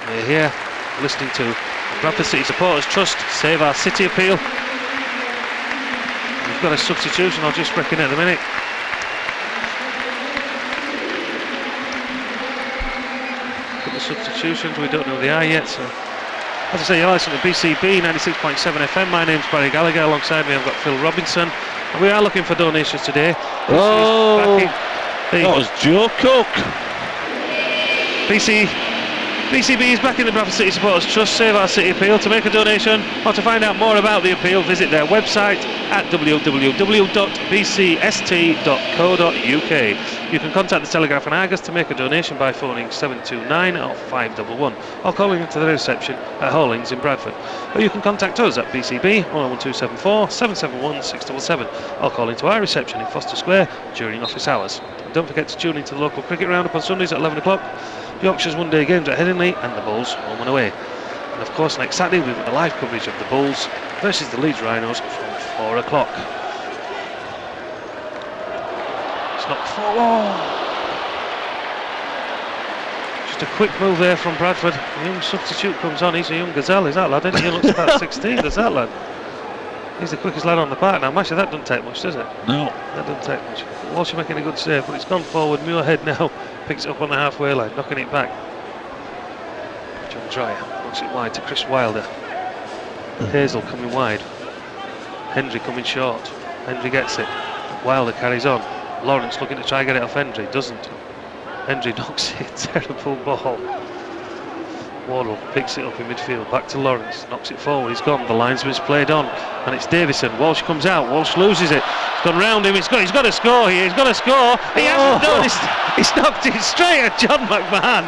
We're here listening to Bradford City Supporters Trust Save Our City appeal. We've got a substitution, I'll just reckon at the minute. Substitutions, we don't know they are yet, so as I say, you're listening to BCB 96.7 FM. My name's Barry Gallagher, alongside me I've got Phil Robinson, and we are looking for donations today. That was Joe Cook. BCB is backing the Bradford City Supporters Trust Save Our City appeal. To make a donation or to find out more about the appeal, visit their website at www.bcst.co.uk. You can contact the Telegraph and Argus to make a donation by phoning 729 or 511 or calling into the reception at Hollings in Bradford. Or you can contact us at BCB 01274 771 677 or call into our reception in Foster Square during office hours. And don't forget to tune into the local cricket roundup on Sundays at 11 o'clock. Yorkshire's one-day games at Headingley and the Bulls home and away. And of course next Saturday we've got the live coverage of the Bulls versus the Leeds Rhinos from 4 o'clock. It's not 4. Just a quick move there from Bradford. A young substitute comes on. He's a young gazelle, is that lad? Isn't he? He looks about 16, does that lad? He's the quickest lad on the park now. Masha, that doesn't take much, does it? No. That doesn't take much. Walsh making a good save, but it's gone forward. Muirhead now picks it up on the halfway line, knocking it back. John Dreyer knocks it wide to Chris Wilder. Hazel coming wide. Hendrie coming short. Hendrie gets it. Wilder carries on. Lawrence looking to try and get it off Hendrie, doesn't. Hendrie knocks it. Terrible ball. Waddle picks it up in midfield, back to Lawrence, knocks it forward, he's gone, the linesman's played on, and it's Davison. Walsh comes out, Walsh loses it, it's gone round him, he's got to score here, he's got to score, he hasn't done, he's knocked it straight at John McMahon.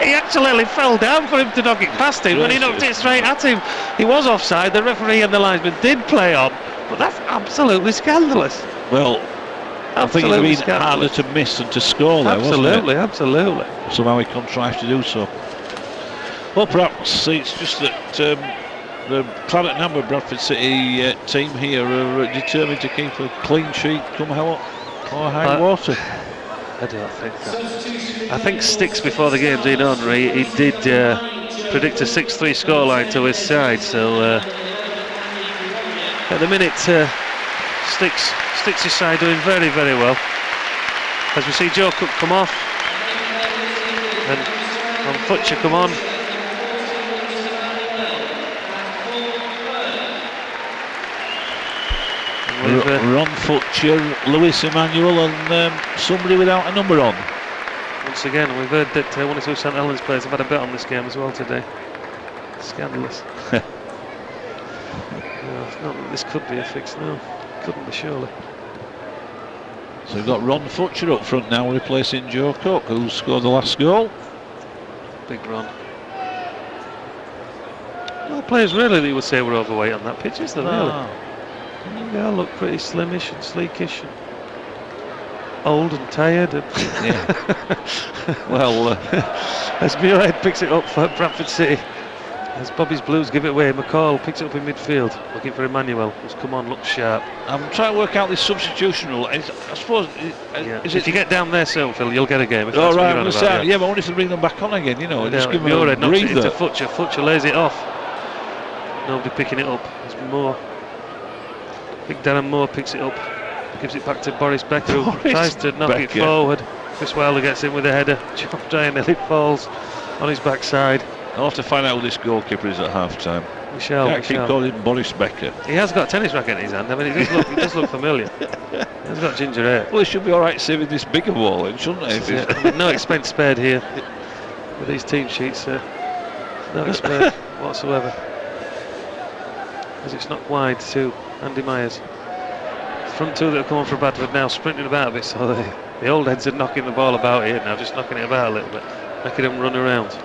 He actually fell down for him to knock it past him, and he knocked it straight at him. He was offside, the referee and the linesman did play on, but that's absolutely scandalous. Well, I think it's been harder to miss than to score there, wasn't it? Absolutely. Somehow he contrived to do so. Well, perhaps it's just that the Claret Number Bradford City team here are determined to keep a clean sheet come hell or high water. I don't think that. I think Sticks before the game's in on, he did predict a 6-3 scoreline to his side, so at the minute Sticks' side doing very, very well. As we see Joe Cook come off and Futcher come on. Ron Futcher, Lewis Emmanuel and somebody without a number on. Once again, we've heard that one or two St Helens players have had a bet on this game as well today. Scandalous. No, not that this could be a fix, no. Couldn't be, surely. So we've got Ron Futcher up front now replacing Joe Cook, who scored the last goal. Big Ron. Well, players really that you would say were overweight on that pitch, is there really? They all look pretty slimish and sleekish and old and tired. And yeah. Well, as Muirhead picks it up for Bradford City, As Bobby's Blues give it away, McCall picks it up in midfield, looking for Emmanuel, who's come on, looks sharp. I'm trying to work out this substitution rule. I suppose, If you get down there soon, Phil, you'll get a game. All right, yeah, but I wonder if they bring them back on again, just give them a knocks it into breather. Futcher lays it off. Nobody picking it up. There's Moore. Big Darren Moore picks it up, gives it back to Boris Becker, who tries to knock it forward. Chris Wilder gets in with a header. John Dreyer nearly falls on his backside. I'll have to find out who this goalkeeper is at half-time. Michelle. Keep calling him Boris Becker. He has got a tennis racket in his hand. I mean, it does look familiar. He's got ginger hair. Well, he should be all right saving this bigger ball, then, shouldn't he? I mean, no expense spared here with these team sheets. No expense whatsoever. As it's knocked wide to Andy Myers. Front two that have come on for Bradford now, sprinting about a bit, so the old heads are knocking the ball about here now, just knocking it about a little bit, making them run around.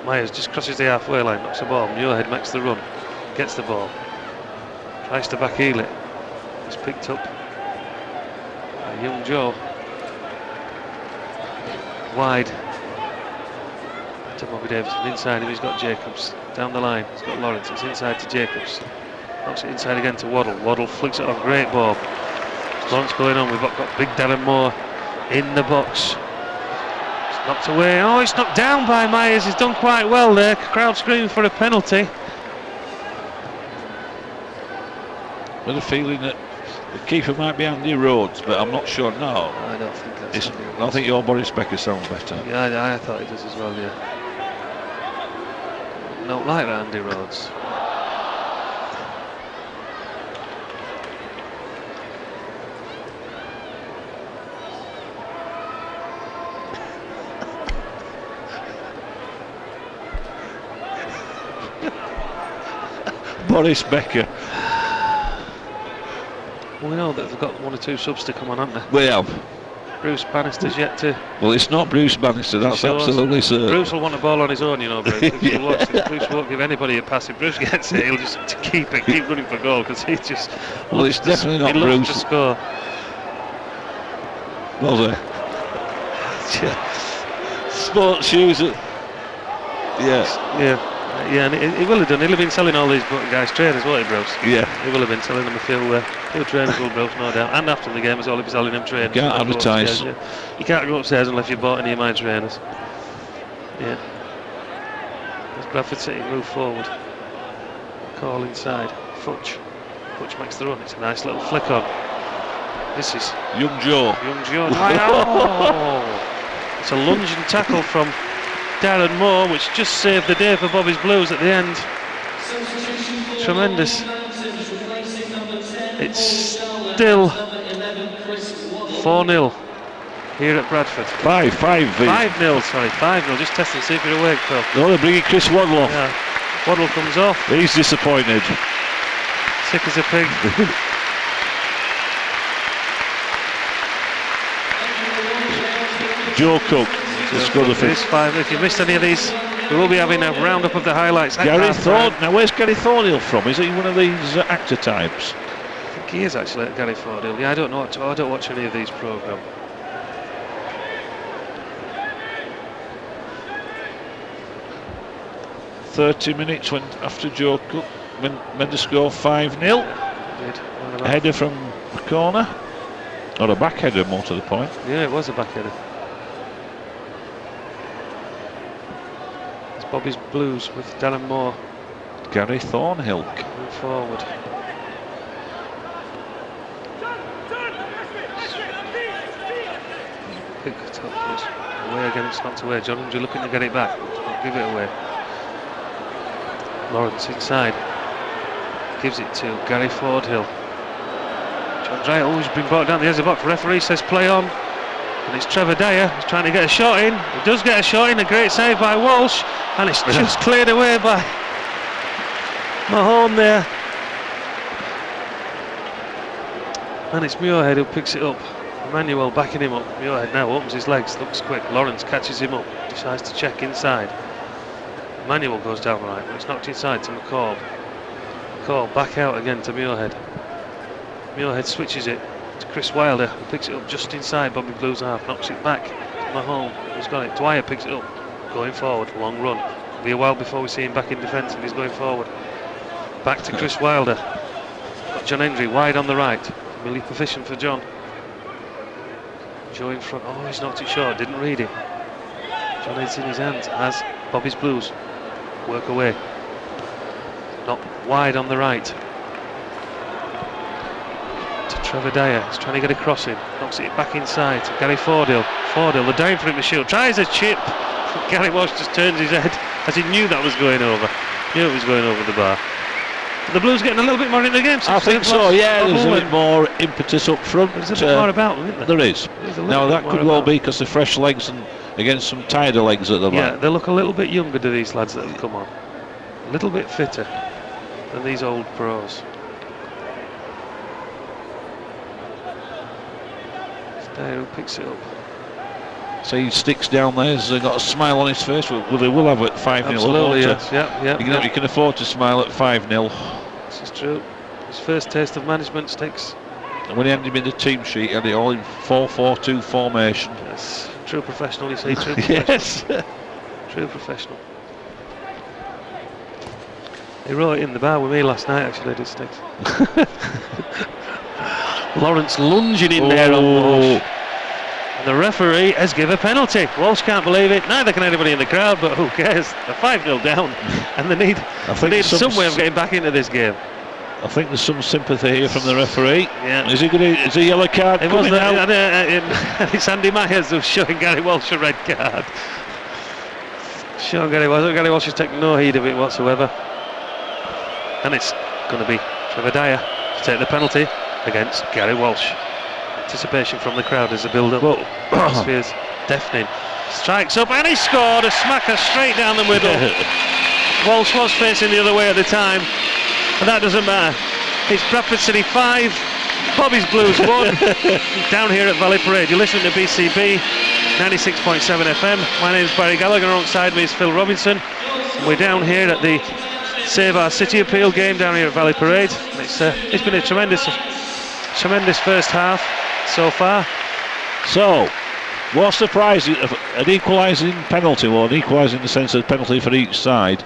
Myers just crosses the halfway line, knocks the ball. Muirhead makes the run, gets the ball, tries to back heel it. It's picked up by young Joe. Wide to Bobby Davidson. Inside him, he's got Jacobs. Down the line, he's got Lawrence. It's inside to Jacobs. Knocks it inside again to Waddle. Waddle flicks it on. Great ball. Lawrence going on. We've got big Darren Moore in the box. Knocked away. Oh, it's knocked down by Myers. He's done quite well there. Crowd screaming for a penalty. With a feeling that the keeper might be Andy Rhodes, but I'm not sure. No, I don't think that's Andy Rhodes. I think your Boris Becker sounds better. Yeah, I thought he does as well, yeah. Not like that, Andy Rhodes. Boris Becker. Well, we know that they've got one or two subs to come on, haven't they? We have. Bruce Bannister's yet to... Well, it's not Bruce Bannister, that's absolutely certain. Bruce will want a ball on his own, Bruce. If you watch this, Bruce won't give anybody a pass. If Bruce gets it, he'll just keep running for goal, because he just... Well, it's definitely not Bruce. He loves to score. Was it? Sports shoes. Yeah, and he will have done. He'll have been selling all these guys trainers, won't he, Bruce? Yeah. He will have been selling them a few trainers, will Bruce, no doubt. And after the game as well, he'll be selling them trainers. Can't advertise. You can't go upstairs unless you've bought any of my trainers. Yeah. As Bradford City move forward. Call inside. Futch makes the run. It's a nice little flick on. This is Young Joe. Oh! It's a lunging tackle from Darren Moore, which just saved the day for Bobby's Blues at the end. Tremendous. It's still 4-0 here at Bradford. 5-0, sorry, 5-0. Just testing, see if you're awake, Phil. No, they're bringing Chris Waddle off. Yeah. Waddle comes off. He's disappointed. Sick as a pig. Joe Cook. If you missed any of these, we will be having a roundup of the highlights. Gary Thorne. Now, where's Gary Thornhill from? Is he one of these actor types? I think he is actually, Gary Thornhill. Yeah, I don't know. I don't watch any of these programmes. .30 minutes after Joe Cook made the score 5-0. A header from the corner. Or a back header, more to the point. Yeah, it was a back header. Bobby's Blues with Darren Moore. Gary Thornhill. Move forward. Big top away again, it's knocked away. John Hendrie looking to get it back. Give it away. Lawrence inside. Gives it to Gary Fordhill. John Dreyer always been brought down the edge of the box. Referee says play on. And it's Trevor Dyer. He's trying to get a shot in. He does get a shot in. A great save by Walsh. And it's just cleared away by Mahone there. And it's Muirhead who picks it up. Emmanuel backing him up. Muirhead now opens his legs, looks quick. Lawrence catches him up, decides to check inside. Emmanuel goes down right, but it's knocked inside to McCall. McCall back out again to Muirhead. Muirhead switches it to Chris Wilder, who picks it up just inside Bobby Blues half, knocks it back to Mahone, who's got it. Dwyer picks it up, going forward, long run. Be a while before we see him back in defence if he's going forward. Back to Chris Wilder. Got John Hendrie wide on the right. Really proficient for John. Joe in front. Oh, he's knocked it short. Didn't read it. John Hendrie's in his hands as Bobby's Blues work away. Not wide on the right. To Trevor Dreyer. He's trying to get a crossing. Knocks it back inside to Gary Fordale. Fordale, they're down for him to shoot. Tries a chip. Gary Walsh just turns his head as he knew that was going over. Knew it was going over the bar. The Blues getting a little bit more into the game. I think so, yeah. There's a bit more impetus up front. There's a bit more about them, isn't there? There is. Now that could well be because they're fresh legs and against some tighter legs at the back. Yeah, they look a little bit younger to these lads that have come on. A little bit fitter than these old pros. It's Dreyer who picks it up. So he sticks down there, he's got a smile on his face. Well, they will have it 5-0. Absolutely, yes. Yeah. You can afford to smile at 5-0. This is true. His first taste of management sticks. And when he had him in the team sheet, he had it all in 4-4-2 formation. Yes, true professional, you say, true professional. Yes. True professional. He wrote it in the bar with me last night, actually, did Sticks. Lawrence lunging in there on Walsh. And the referee has given a penalty. Walsh can't believe it, neither can anybody in the crowd, but who cares? They're 5-0 down, and they need some way of getting back into this game. I think there's some sympathy here from the referee. Yeah. Is a yellow card coming out? It's Andy Myers who's showing Gary Walsh a red card. Showing Gary Walsh has taken no heed of it whatsoever. And it's going to be Trevor Dreyer to take the penalty against Gary Walsh. Anticipation from the crowd as the build-up. Atmosphere's deafening. Strikes up and he scored a smacker straight down the middle. Walsh was facing the other way at the time, and that doesn't matter. It's Bradford City 5, Bobby's Blues 1. Down here at Valley Parade. You're listening to BCB 96.7 FM. My name's Barry Gallagher. Alongside me is Phil Robinson. We're down here at the Save Our City Appeal game down here at Valley Parade. It's been a tremendous first half so far. So, what's the prize? An equalising penalty, or an equalising in the sense of penalty for each side.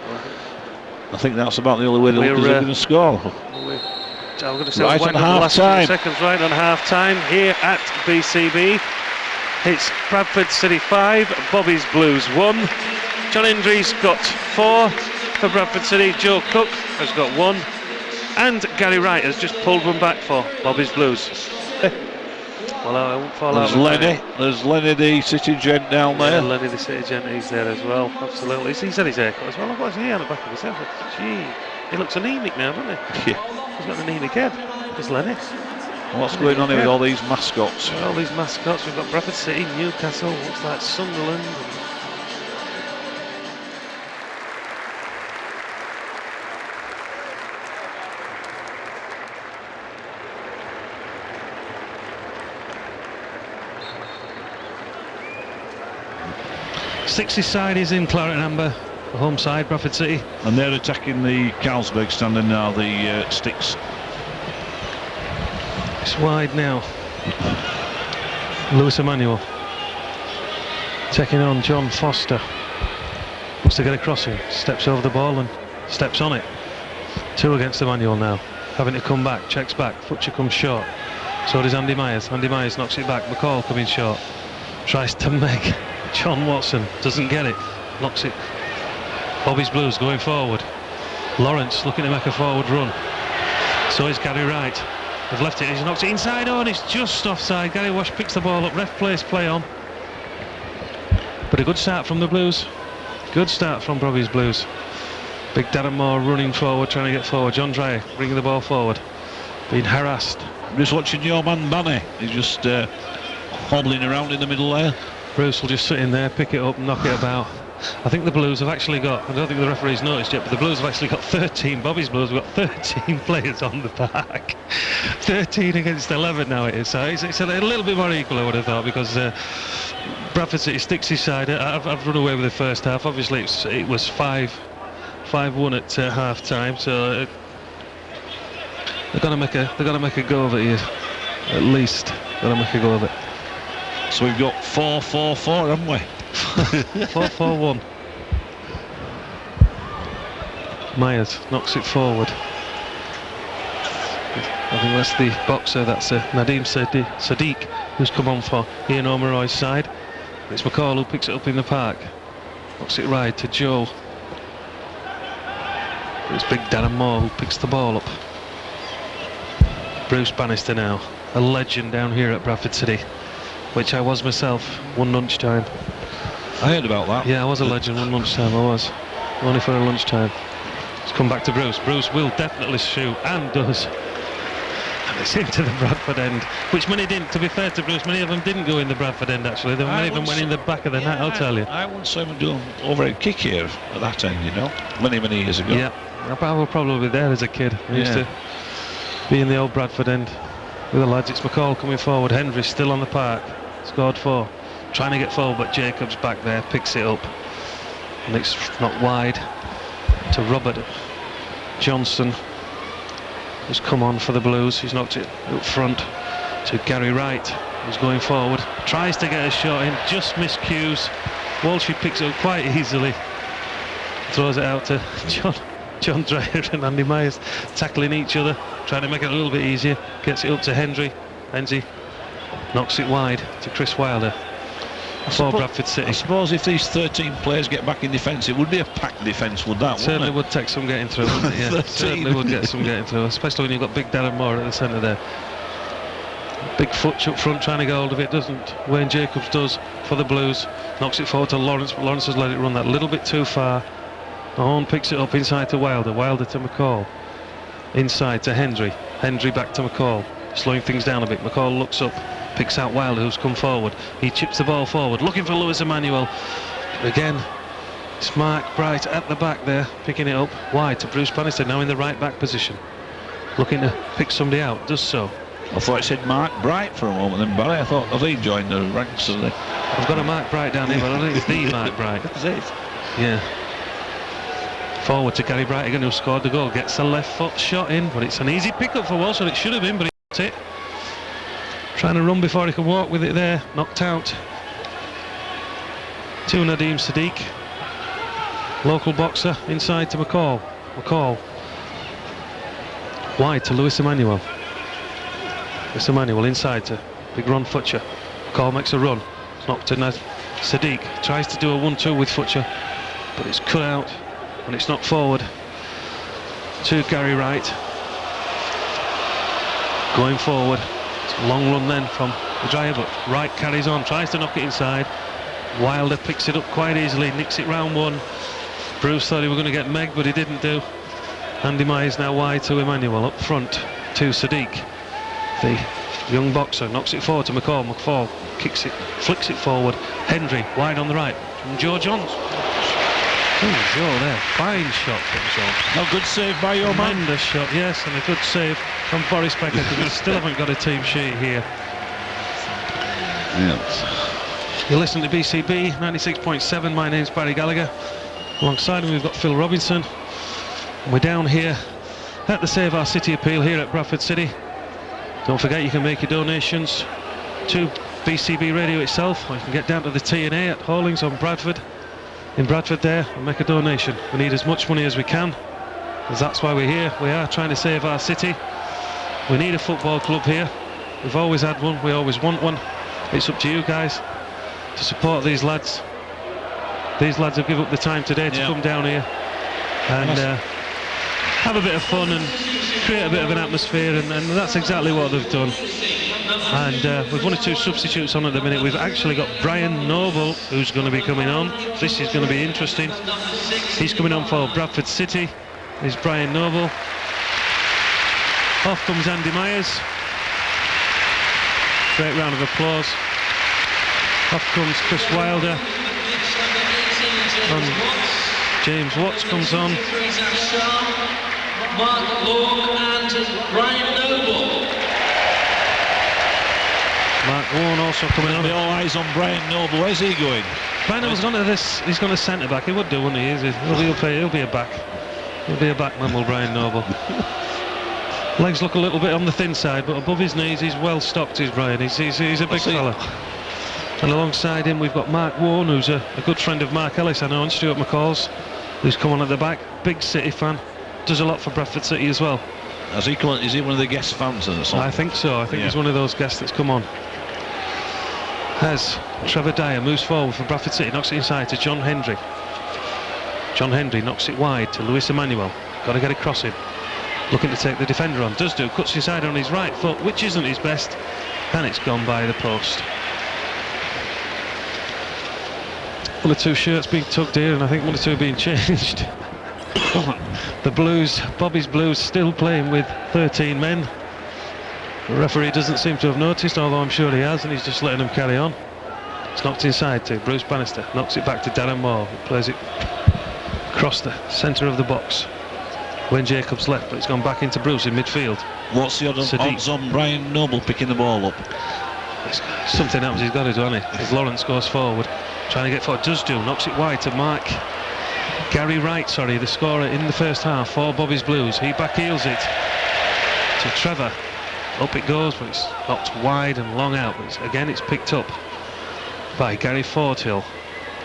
I think that's about the only way they're going to score. I'm going to say right on half time. Seconds right on half time here at BCB. It's Bradford City 5, Bobby's Blues 1. John Hendrie's got 4 for Bradford City. Joe Cook has got 1. And Gary Wright has just pulled one back for Bobby's Blues. Well, I won't fall out. There's Lenny the City Gent down there. Lenny the City Gent, he's there as well. Absolutely. He's had his haircut as well. What's he on the back of his head? Gee, he looks anemic now, doesn't he? Yeah. He's got an anemic head. There's Lenny. What's going on here with all these mascots? All these mascots. We've got Bradford City, Newcastle, looks like Sunderland. 60 side is in claret and amber, the home side, Bradford City. And they're attacking the Carlsberg standing now, the Sticks. It's wide now. Lewis Emmanuel taking on John Foster. Wants to get a crossing, steps over the ball and steps on it. 2 against Emmanuel now, having to come back, checks back, Futcher comes short. So does Andy Myers. Andy Myers knocks it back, McCall coming short. Tries to make John Watson, doesn't get it, knocks it. Bobby's Blues going forward. Lawrence looking to make a forward run. So is Gary Wright. They've left it, he's knocked it inside, and it's just offside. Gary Walsh picks the ball up, ref plays play on. But a good start from the Blues. Good start from Bobby's Blues. Big Darren Moore running forward, trying to get forward. John Dreyer bringing the ball forward. Being harassed. I'm just watching your man Banny. He's just hobbling around in the middle there. Bruce will just sit in there, pick it up and knock it about. I think the Blues have actually got, I don't think the referee's noticed yet, but the Blues have actually got 13, Bobby's Blues have got 13 players on the park. 13 against 11 now it is, so it's a little bit more equal I would have thought, because Bradford City sticks his side. I've run away with the first half. Obviously it was 5-1 at half time, so they're going to make a go of it here, at least. Going to make a go of it. So we've got 4-4-4, haven't we? 4-4-1. Myers knocks it forward. I think that's the boxer, that's Nadeem Sadiq, who's come on for Ian O'Meroy's side. It's McCall who picks it up in the park. Knocks it right to Joe. It's big Darren Moore who picks the ball up. Bruce Bannister now, a legend down here at Bradford City, which I was myself one lunchtime. I heard about that. Yeah, I was a legend one lunchtime, I was. Only for a lunchtime. Let's come back to Bruce. Bruce will definitely shoot, and does. And it's into the Bradford end, which many didn't, to be fair to Bruce, many of them didn't go in the Bradford end actually. Many of them went in the back of the net, I'll tell you. I once saw him do an overhead kick here at that end, you know, many years ago. Yeah, I was probably there as a kid. I used to be in the old Bradford end with the lads. It's McCall coming forward, Hendrie still on the park, scored 4. Trying to get forward, but Jacobs back there, picks it up. And it's not wide to Robert Johnson, who's come on for the Blues. He's knocked it up front to Gary Wright, who's going forward. Tries to get a shot in, just miscues. Walshy picks it up quite easily. Throws it out to John Dreyer and Andy Myers, tackling each other, trying to make it a little bit easier. Gets it up to Hendrie. Hendrie knocks it wide to Chris Wilder. For Bradford City. I suppose if these 13 players get back in defence, it would be a packed defence, would that? Certainly would take some getting through, wouldn't it? Yeah, certainly would get some getting through, especially when you've got big Darren Moore at the centre there. Big Futch up front trying to get hold of it, doesn't. Wayne Jacobs does for the Blues. Knocks it forward to Lawrence, but Lawrence has let it run that little bit too far. Mahone picks it up inside to Wilder. Wilder to McCall. Inside to Hendrie. Hendrie back to McCall. Slowing things down a bit. McCall looks up. Picks out Wilder, who's come forward. He chips the ball forward, looking for Lewis Emmanuel. But again, it's Mark Bright at the back there, picking it up wide to Bruce Bannister, now in the right back position. Looking to pick somebody out, does so. I thought it said Mark Bright for a moment, then Barry. I thought, have he joined the ranks of the... I've got a Mark Bright down here, but I think it's the Mark Bright. That's it. Yeah. Forward to Gary Bright again, who scored the goal. Gets a left foot shot in, but it's an easy pick-up for Walsall. It should have been, but he got it. Trying to run before he can walk with it there. Knocked out to Nadeem Sadiq. Local boxer inside to McCall. McCall wide to Lewis Emmanuel. Lewis Emmanuel inside to big Ron Futcher. McCall makes a run. It's knocked to Sadiq. Tries to do a 1-2 with Futcher, but it's cut out and it's knocked forward to Gary Wright. Going forward. Long run then from the Dreyer, but Wright carries on, tries to knock it inside. Wilder picks it up quite easily, nicks it round one. Bruce thought he was going to get Meg, but he didn't do. Andy Myers now wide to Emmanuel, up front to Sadiq. The young boxer knocks it forward to McCall. McCall kicks it, flicks it forward. Hendrie wide on the right from Joe Johns. Oh, Joe there, fine shot from Joe. No, good save by your man. Tremendous shot, yes, and a good save from Boris Becker, because we still haven't got a team sheet here. Yes. You listen to BCB 96.7. My name's Barry Gallagher. Alongside me we've got Phil Robinson. And we're down here at the Save Our City appeal here at Bradford City. Don't forget you can make your donations to BCB Radio itself, or you can get down to the T&A at Hallings on Bradford. In Bradford there, and make a donation. We need as much money as we can, because that's why we're here. We are trying to save our city. We need a football club here. We've always had one, we always want one. It's up to you guys to support these lads. These lads have given up the time today to come down here and have a bit of fun and create a bit of an atmosphere, and that's exactly what they've done. And we've 1 or 2 substitutes on at the minute. We've actually got Brian Noble, who's going to be coming on. This is going to be interesting. He's coming on for Bradford City. Is Brian Noble. Off comes Andy Myers. Great round of applause. Off comes Chris Wilder. And James Watts comes on. Mark Long and Brian Noble. Mark Warren also coming on. All eyes on Brian Noble. Where's he going? Brian Noble's gone to this. He's gone to centre back. He would do, wouldn't he? He'll be a back. He'll be a backman, will Brian Noble. Legs look a little bit on the thin side, but above his knees he's well stocked, is Brian. He's a big fella. And alongside him we've got Mark Warren, who's a good friend of Mark Ellis, I know, and Stuart McCall's. who's come on at the back, big City fan, does a lot for Bradford City as well. Has he come on, is he one of the guest fans or something? I think so. I think he's one of those guests that's come on. As Trevor Dyer moves forward for Bradford City, knocks it inside to John Hendrie. John Hendrie knocks it wide to Lewis Emmanuel. Got to get a crossing. Looking to take the defender on. Does do. Cuts inside on his right foot, which isn't his best. And it's gone by the post. One or two shirts being tugged here, and I think one or two being changed. The Blues, Bobby's Blues, still playing with 13 men. The referee doesn't seem to have noticed, although I'm sure he has, and he's just letting them carry on. It's knocked inside to Bruce Bannister. Knocks it back to Darren Moore, who plays it across the centre of the box. Wayne Jacobs left, but it's gone back into Bruce in midfield. What's the odds on Bryan Noble picking the ball up? Something happens, he's got to do, hasn't he? As Lawrence goes forward, trying to get forward, does do, knocks it wide to Gary Wright, the scorer in the first half for Bobby's Blues. He backheels it to Trevor. Up it goes, but it's knocked wide and long out. But again, it's picked up by Gary Forthill.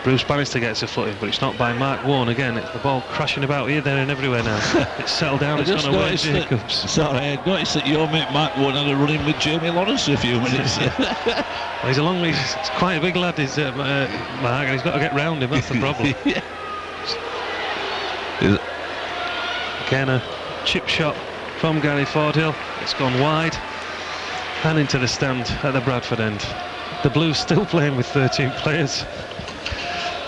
Bruce Bannister gets a foot in, but it's not by Mark Warren again. It's the ball crashing about here, there and everywhere now. It's settled down, it's gone away Jacobs. Sorry, I noticed that your mate Mark Warren had a run in with Jamie Lawrence for a few minutes. Well, he's a long way, he's quite a big lad, is Mark, and he's got to get round him, that's the problem. Again, a chip shot from Gary Forthill. It's gone wide and into the stand at the Bradford end. The Blues still playing with 13 players.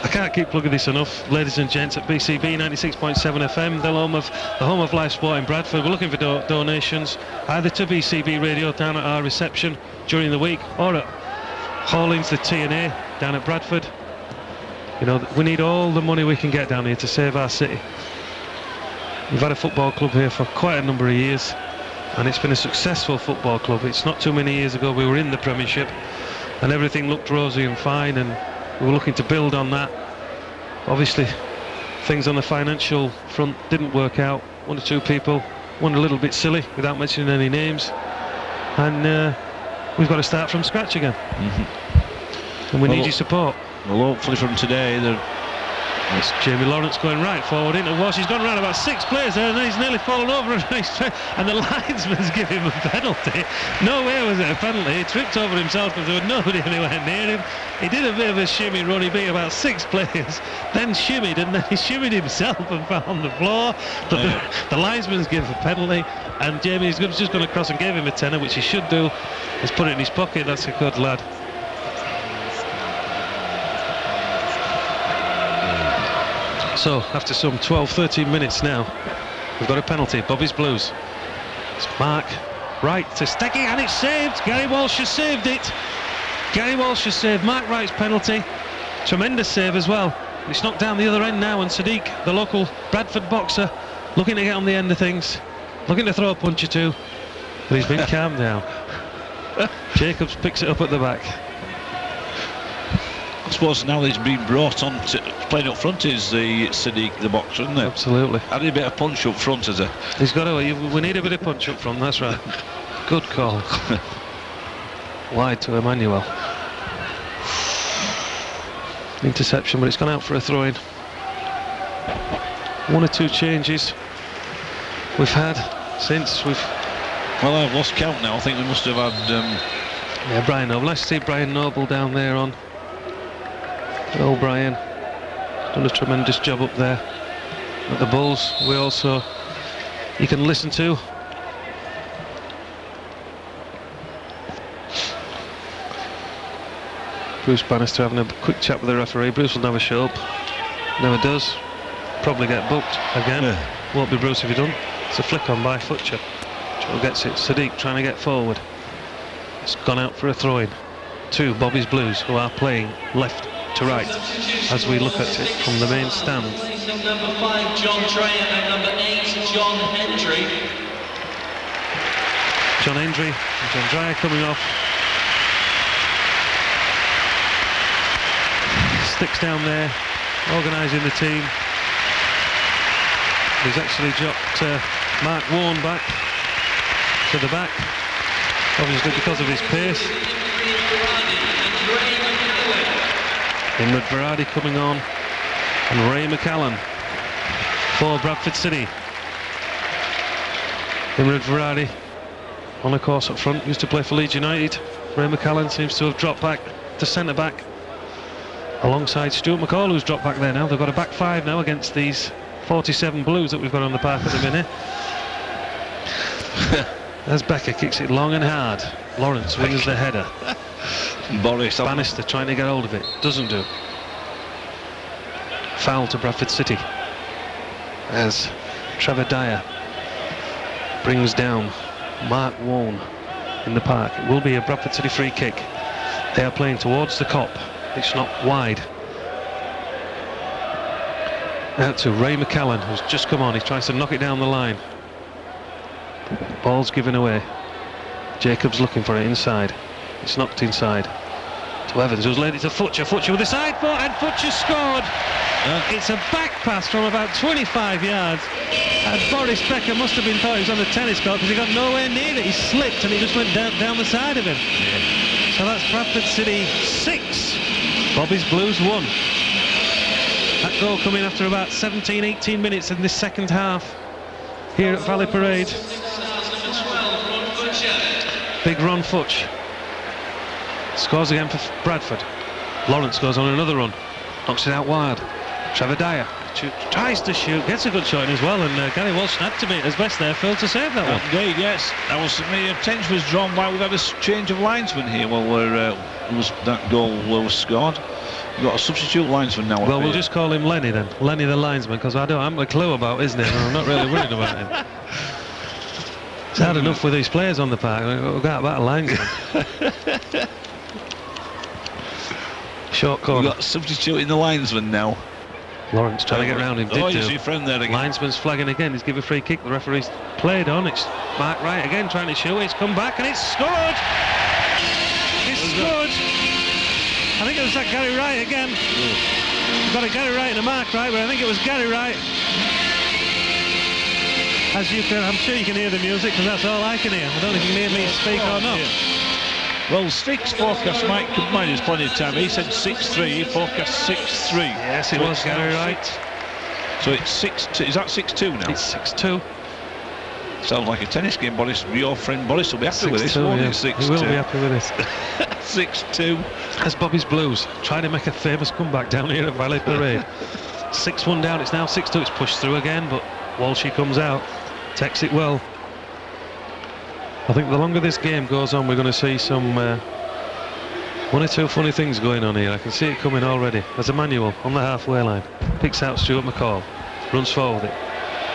I can't keep plugging this enough, ladies and gents, at BCB 96.7 FM, the home of live sport in Bradford. We're looking for donations, either to BCB Radio down at our reception during the week, or at Hallings, the T&A down at Bradford. You know, we need all the money we can get down here to save our city. We've had a football club here for quite a number of years, and it's been a successful football club. It's not too many years ago we were in the Premiership, and everything looked rosy and fine, and we were looking to build on that. Obviously, things on the financial front didn't work out. One or two people went a little bit silly, without mentioning any names, and we've got to start from scratch again. And we need your support. Well, hopefully from today, it's Jamie Lawrence going right forward into Walsh. He's gone around about 6 players there, and he's nearly fallen over, and the linesman's giving him a penalty. No way was it a penalty. He tripped over himself because there was nobody anywhere near him. He did a bit of a shimmy run. He beat about 6 players, then shimmied, and then he shimmied himself and fell on the floor. But the linesman's given a penalty, and Jamie's just gone across and gave him a tenner, which he should do. He's put it in his pocket. That's a good lad. So, after some 12-13 minutes now, we've got a penalty. Bobby's Blues. It's Mark Wright to Steggy, and it's saved. Gary Walsh has saved it. Gary Walsh has saved Mark Wright's penalty. Tremendous save as well. It's knocked down the other end now, and Sadiq, the local Bradford boxer, looking to get on the end of things, looking to throw a punch or two, but he's been calmed down. Jacobs picks it up at the back. I suppose now that he's been brought on to playing up front is the Sadiq, the boxer, isn't it? Absolutely. Had a bit of punch up front, has he? He's got to. We need a bit of punch up front. That's right. Good call. Wide to Emmanuel. Interception, but it's gone out for a throw-in. 1 or 2 changes we've had since we've. Well, I've lost count now. I think we must have had. Yeah, Bryan Noble. Let's see Bryan Noble down there on. Well, Bryan done a tremendous job up there at the Bulls. We also, you can listen to. Bruce Bannister having a quick chat with the referee. Bruce will never show up. Never does. Probably get booked again. Yeah. Won't be Bruce if he doesn't. It's a flick on by Futcher. Joe gets it. Sadiq trying to get forward. It's gone out for a throw-in. 2 Bobby's Blues, who are playing left to right as we look at it from the main stand. Number 5 John Dreyer and number 8 John Hendrie. John Hendrie and John Dreyer coming off. Sticks down there, organising the team. He's actually dropped Mark Warren back to the back, obviously because of his pace. Imrad Varadi coming on, and Ray McCallan for Bradford City. Imran Varadi on a course up front, used to play for Leeds United. Ray McCallan seems to have dropped back to centre back alongside Stuart McCall, who's dropped back there now. They've got a back five now against these 47 Blues that we've got on the park at the minute. As Becker kicks it long and hard, Lawrence wins the header. Boris Bannister trying to get hold of it, doesn't do. Foul to Bradford City as Trevor Dyer brings down Mark Warne in the park. It will be a Bradford City free kick. They are playing towards the Kop. It's not wide. Out to Ray McCallan, who's just come on. He tries to knock it down the line. Ball's given away. Jacobs looking for it inside. It's knocked inside to Evans, who's laid it to Futcher. Futcher with the side foot, and Futcher scored. It's a back pass from about 25 yards. And Boris Becker must have been thought he was on the tennis court because he got nowhere near it. He slipped and he just went down the side of him. So that's Bradford City 6, Bobby's Blues 1. That goal coming after about 17-18 minutes in this second half here at Valley Parade. Big Ron Futch scores again for Bradford. Lawrence goes on another run, knocks it out wide. Trevor Dyer tries to shoot, gets a good shot in as well, and Gary Walsh had to be as best there, Phil, to save that one. Indeed, yes. That was, my attention was drawn by, we've had a change of linesman here while that goal was scored. We've got a substitute linesman now. Well, we'll just call him Lenny then. Lenny the linesman, because I haven't a clue about his name, and I'm not really worried about him. It's hard enough with these players on the park. We've got about a linesman. Short corner. We've got substituting the linesman now. Lawrence trying to get around him. Oh, you see your friend there again. Linesman's flagging again. He's given a free kick. The referee's played on. It's Mark Wright again trying to shoot. It's come back and it's scored. It's scored. I think it was that Gary Wright again. We've got a Gary Wright and a Mark Wright, but I think it was Gary Wright. As you can, I'm sure you can hear the music because that's all I can hear. I don't know if you can hear me speak or not. Well, Stick's forecast might combine us plenty of time. He said 6-3, he forecast 6-3. Yes, it was Gary Wright. So it's 6-2. Is that 6-2 now? It's 6-2. Sounds like a tennis game, Boris. Your friend Boris will be happy with this, won't he? 6-2. He will be happy with this. 6-2. As Bobby's Blues trying to make a famous comeback down here at Valley Parade. 6-1 down, it's now 6-2. It's pushed through again, but Walshy comes out, takes it well. I think the longer this game goes on, we're going to see some one or two funny things going on here. I can see it coming already. There's Emmanuel on the halfway line, picks out Stuart McCall, runs forward it.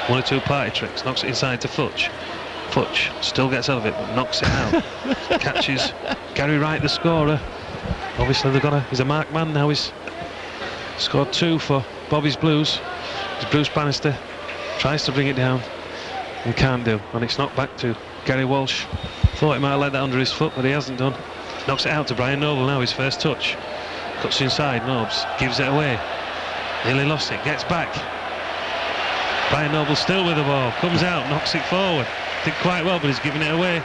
One or two party tricks, knocks it inside to Futch. Futch still gets out of it, but knocks it out. Catches Gary Wright, the scorer. Obviously he's a marked man now. He's scored 2 for Bobby's Blues. Bruce Bannister tries to bring it down and can't do, and it's knocked back to Gary Walsh. Thought he might have let that under his foot, but he hasn't done. Knocks it out to Brian Noble now, his first touch. Cuts inside, Nobes gives it away. Nearly lost it, gets back. Brian Noble still with the ball, comes out, knocks it forward. Did quite well, but he's giving it away.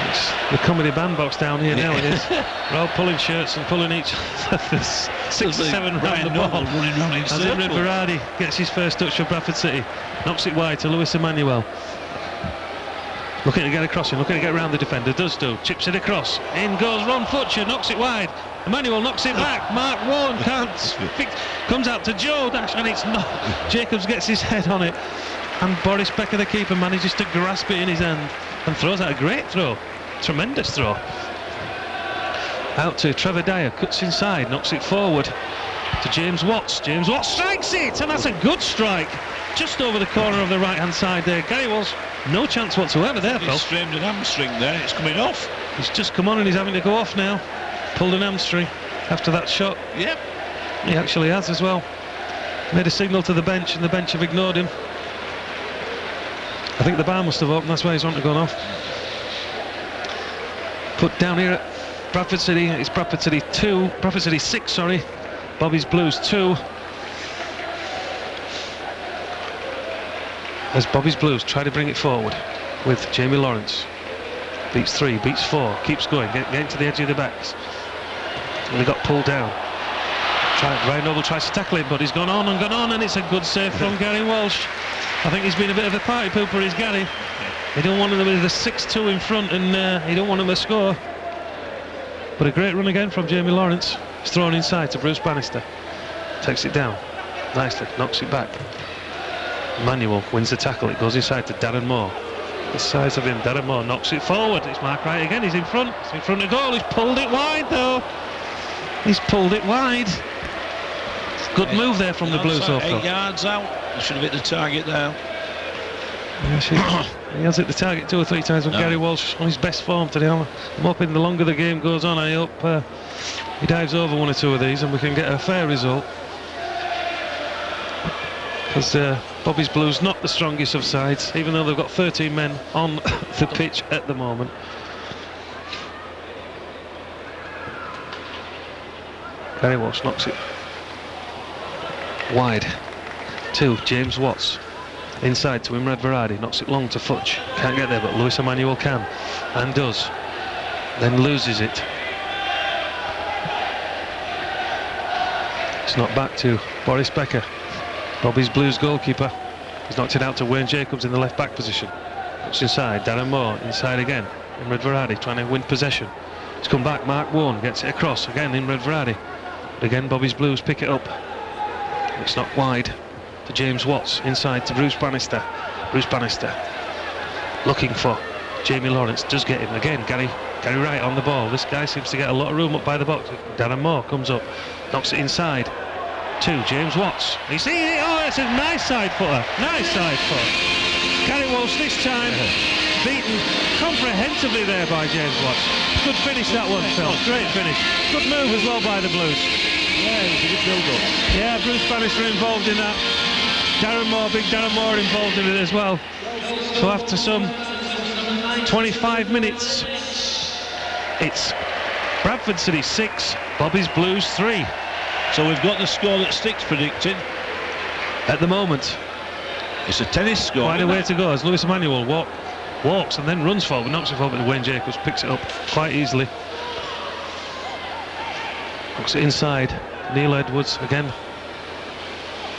It's the comedy bandbox down here now, it is. We're all pulling shirts and pulling each other. 6 or 7 round the ball. Running around in As Imran Varadi gets his first touch for Bradford City. Knocks it wide to Lewis Emmanuel. Looking to get across him, looking to get around the defender. Does do. Chips it across. In goes Ron Futcher, knocks it wide. Emmanuel knocks it back. Mark Warne can't fix. Comes out to Joe Dash, and it's not. Jacobs gets his head on it. And Boris Becker, the keeper, manages to grasp it in his hand and throws out a great throw. Tremendous throw. Out to Trevor Dyer, cuts inside, knocks it forward to James Watts. James Watts strikes it, and that's a good strike. Just over the corner of the right-hand side there. Gary Walsh, no chance whatsoever there, Phil. He's strained an hamstring there, it's coming off. He's just come on and he's having to go off now. Pulled an hamstring after that shot. Yep. He actually has as well. Made a signal to the bench, and the bench have ignored him. I think the bar must have opened, that's why he's wanted to go off. Put down here at Bradford City, it's Bradford City 6, sorry. Bobby's Blues 2. As Bobby's Blues try to bring it forward with Jamie Lawrence. Beats 3, beats 4, keeps going, getting to the edge of the backs. And they got pulled down. Bryan Noble tries to tackle him, but he's gone on, and it's a good save from Gary Walsh. I think he's been a bit of a party pooper, is Gary. He don't want him with the 6-2 in front, and he don't want him to score. But a great run again from Jamie Lawrence. He's thrown inside to Bruce Bannister. Takes it down nicely, knocks it back. Manuel wins the tackle. It goes inside to Darren Moore. The size of him, Darren Moore knocks it forward. It's Mark Wright again. He's in front. He's in front of goal. He's pulled it wide though. He's pulled it wide. Good move there from the Blues. 8 yards out. He should have hit the target there. He has hit the target 2 or 3 times with Gary Walsh on his best form today. I'm hoping the longer the game goes on, I hope he dives over 1 or 2 of these and we can get a fair result. Because Bobby's Blues not the strongest of sides, even though they've got 13 men on the pitch at the moment. Gary Walsh knocks it wide to James Watts. Inside to Imrad Varadi, knocks it long to Futch. Can't get there, but Lewis Emmanuel can, and does. Then loses it. It's knocked back to Boris Becker, Bobby's Blues goalkeeper. He's knocked it out to Wayne Jacobs in the left back position. Looks inside, Darren Moore inside again. Imrad Varadi trying to win possession. It's come back, Mark Warne gets it across again. Imrad Varadi, but again Bobby's Blues pick it up. It's knocked wide to James Watts, inside to Bruce Bannister. Bruce Bannister looking for Jamie Lawrence, does get him again. Gary Wright on the ball. This guy seems to get a lot of room up by the box. Darren Moore comes up, knocks it inside to James Watts. You see it? Oh, it's a nice side footer. Nice side foot. Gary Walsh this time beaten comprehensively there by James Watts. Good finish that one, Phil. Great finish. Good move as well by the Blues. Yeah, it was a good build-up. Yeah, Bruce Bannister involved in that. Big Darren Moore involved in it as well. So after some 25 minutes, it's Bradford City 6, Bobby's Blues 3. So we've got the score that Stick's predicting. At the moment, it's a tennis score. Quite a way to go as Lewis Emmanuel walks and then runs forward, knocks it forward, and Wayne Jacobs picks it up quite easily. Knocks it inside. Neil Edwards again.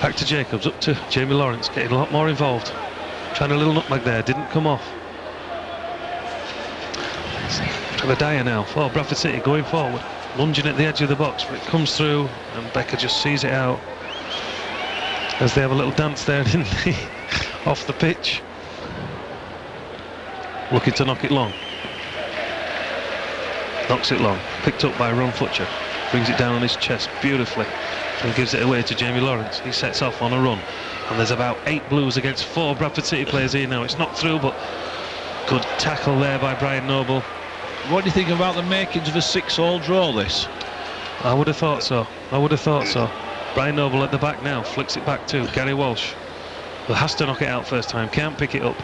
Back to Jacobs, up to Jamie Lawrence, getting a lot more involved. Trying a little nutmeg there, didn't come off. To the Dyer now. Oh, Bradford City going forward, lunging at the edge of the box, but it comes through and Becker just sees it out. As they have a little dance there, didn't they? Off the pitch. Looking to knock it long. Knocks it long. Picked up by Ron Futcher. Brings it down on his chest beautifully and gives it away to Jamie Lawrence. He sets off on a run, and there's about 8 Blues against 4 Bradford City players here now. It's knocked through, but good tackle there by Bryan Noble. What do you think about the makings of a 6-all draw this? I would have thought so. Bryan Noble at the back now, flicks it back to Gary Walsh, who has to knock it out first time, can't pick it up.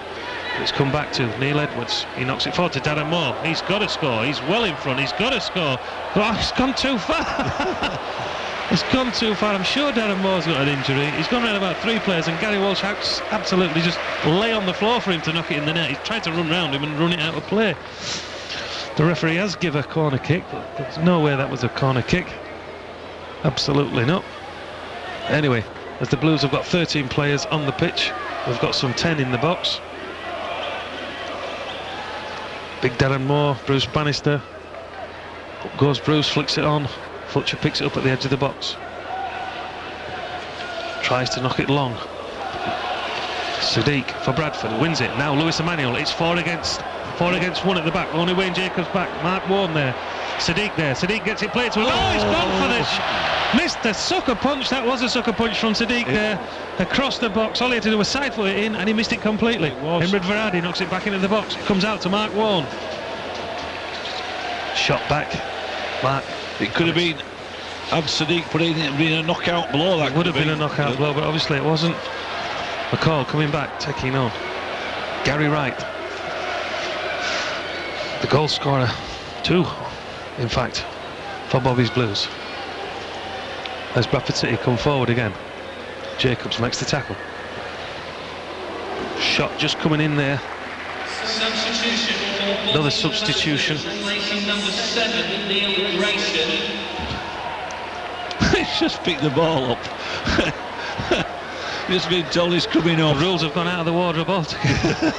It's come back to Neil Edwards. He knocks it forward to Darren Moore. He's got to score. He's well in front. He's got to score. Oh, he's gone too far. He's gone too far. I'm sure Darren Moore's got an injury. He's gone around about 3 players, and Gary Walsh absolutely just lay on the floor for him to knock it in the net. He's tried to run round him and run it out of play. The referee has given a corner kick, but there's no way that was a corner kick. Absolutely not. Anyway, as the Blues have got 13 players on the pitch, we've got some 10 in the box. Big Darren Moore, Bruce Bannister. Up goes Bruce, flicks it on. Futcher picks it up at the edge of the box. Tries to knock it long. Sadiq for Bradford, wins it. Now Lewis Emmanuel, it's 4 against 1 at the back. Only Wayne Jacobs back. Mark Warne there. Sadiq there. Sadiq gets it played to him. Oh, he's gone for this. Missed the sucker punch. That was a sucker punch from Sadiq there. Across the box. All he had to do was side foot it in, and he missed it completely. Imrad Varadi knocks it back into the box. Comes out to Mark Warne. Shot back. Mark. It could have been, had Sadiq put it in, it would have been a knockout blow. That would have been a knockout blow, but obviously it wasn't. McCall coming back, taking on Gary Wright. The goal scorer, 2 in fact, for Bobby's Blues. As Bradford City come forward again. Jacobs makes the tackle. Shot just coming in there. Another substitution. just picked the ball up. Just been told he's coming The off. rules have gone out of the wardrobe altogether.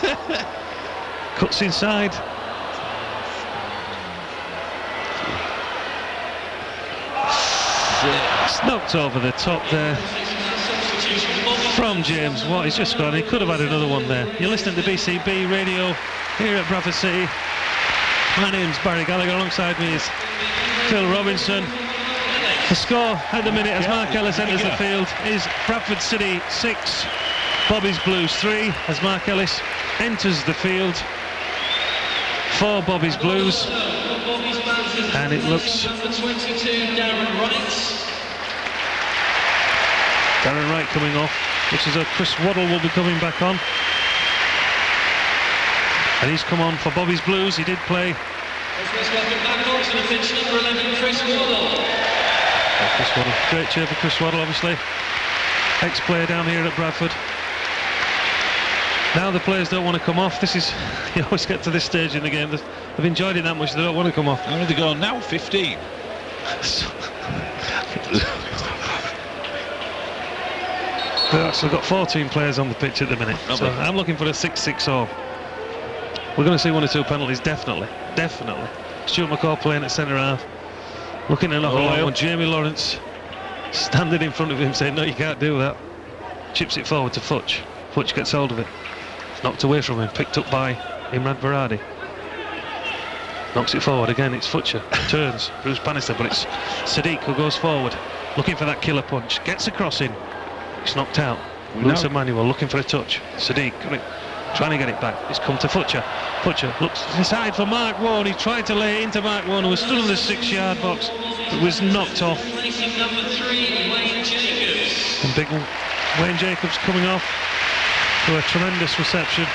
Cuts inside. It's knocked over the top there from James Watt. He's just gone. He could have had another one there. You're listening to BCB Radio here at Bradford City. My name's Barry Gallagher. Alongside me is Phil Robinson. The score at the minute as Mark Ellis enters the field is Bradford City 6, Bobby's Blues 3, as Mark Ellis enters the field for Bobby's Blues. And it looks... Darren Wright coming off, which is a Chris Waddle will be coming back on. And he's come on for Bobby's Blues. He did play. Let's welcome back onto the pitch, number 11, Chris Waddle. Chris Waddle. Great cheer for Chris Waddle, obviously. Ex-player down here at Bradford. Now the players don't want to come off. This is, you always get to this stage in the game. They've enjoyed it that much, they don't want to come off. How are they going now? 15. They've actually got 14 players on the pitch at the minute. So I'm looking for a 6-6-0. We're going to see 1 or 2 penalties, definitely. Stuart McCall playing at centre half. Looking to knock along one. Jamie Lawrence standing in front of him saying, no, you can't do that. Chips it forward to Futch. Futch gets hold of it. Knocked away from him, picked up by Imran Varadi. Knocks it forward again, it's Futcher. Turns, Bruce Bannister, but it's Sadiq who goes forward. Looking for that killer punch. Gets a cross in. It's knocked out. Lewis Emmanuel looking for a touch. Sadiq trying to get it back. It's come to Futcher. Futcher looks inside for Mark Warren. He tried to lay it into Mark Warren, who was stood in the 6-yard box. It was knocked off. Number 3, Wayne Jacobs. And big Wayne Jacobs coming off to a tremendous reception.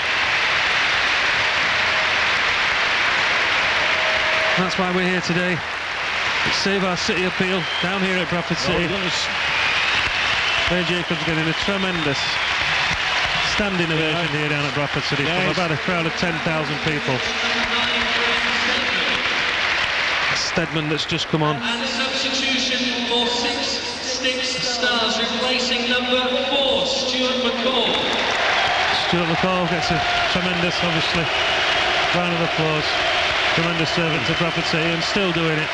That's why we're here today. It's Save Our City appeal down here at Bradford City. Wayne Jacobs getting a tremendous standing ovation here down at Bradford City from about a crowd of 10,000 people. Stedman that's just come on. And a substitution for 6 stars, replacing number 4, Stuart McCall. Stuart McCall gets a tremendous, obviously, round of applause. Tremendous servant to Bradford City and still doing it.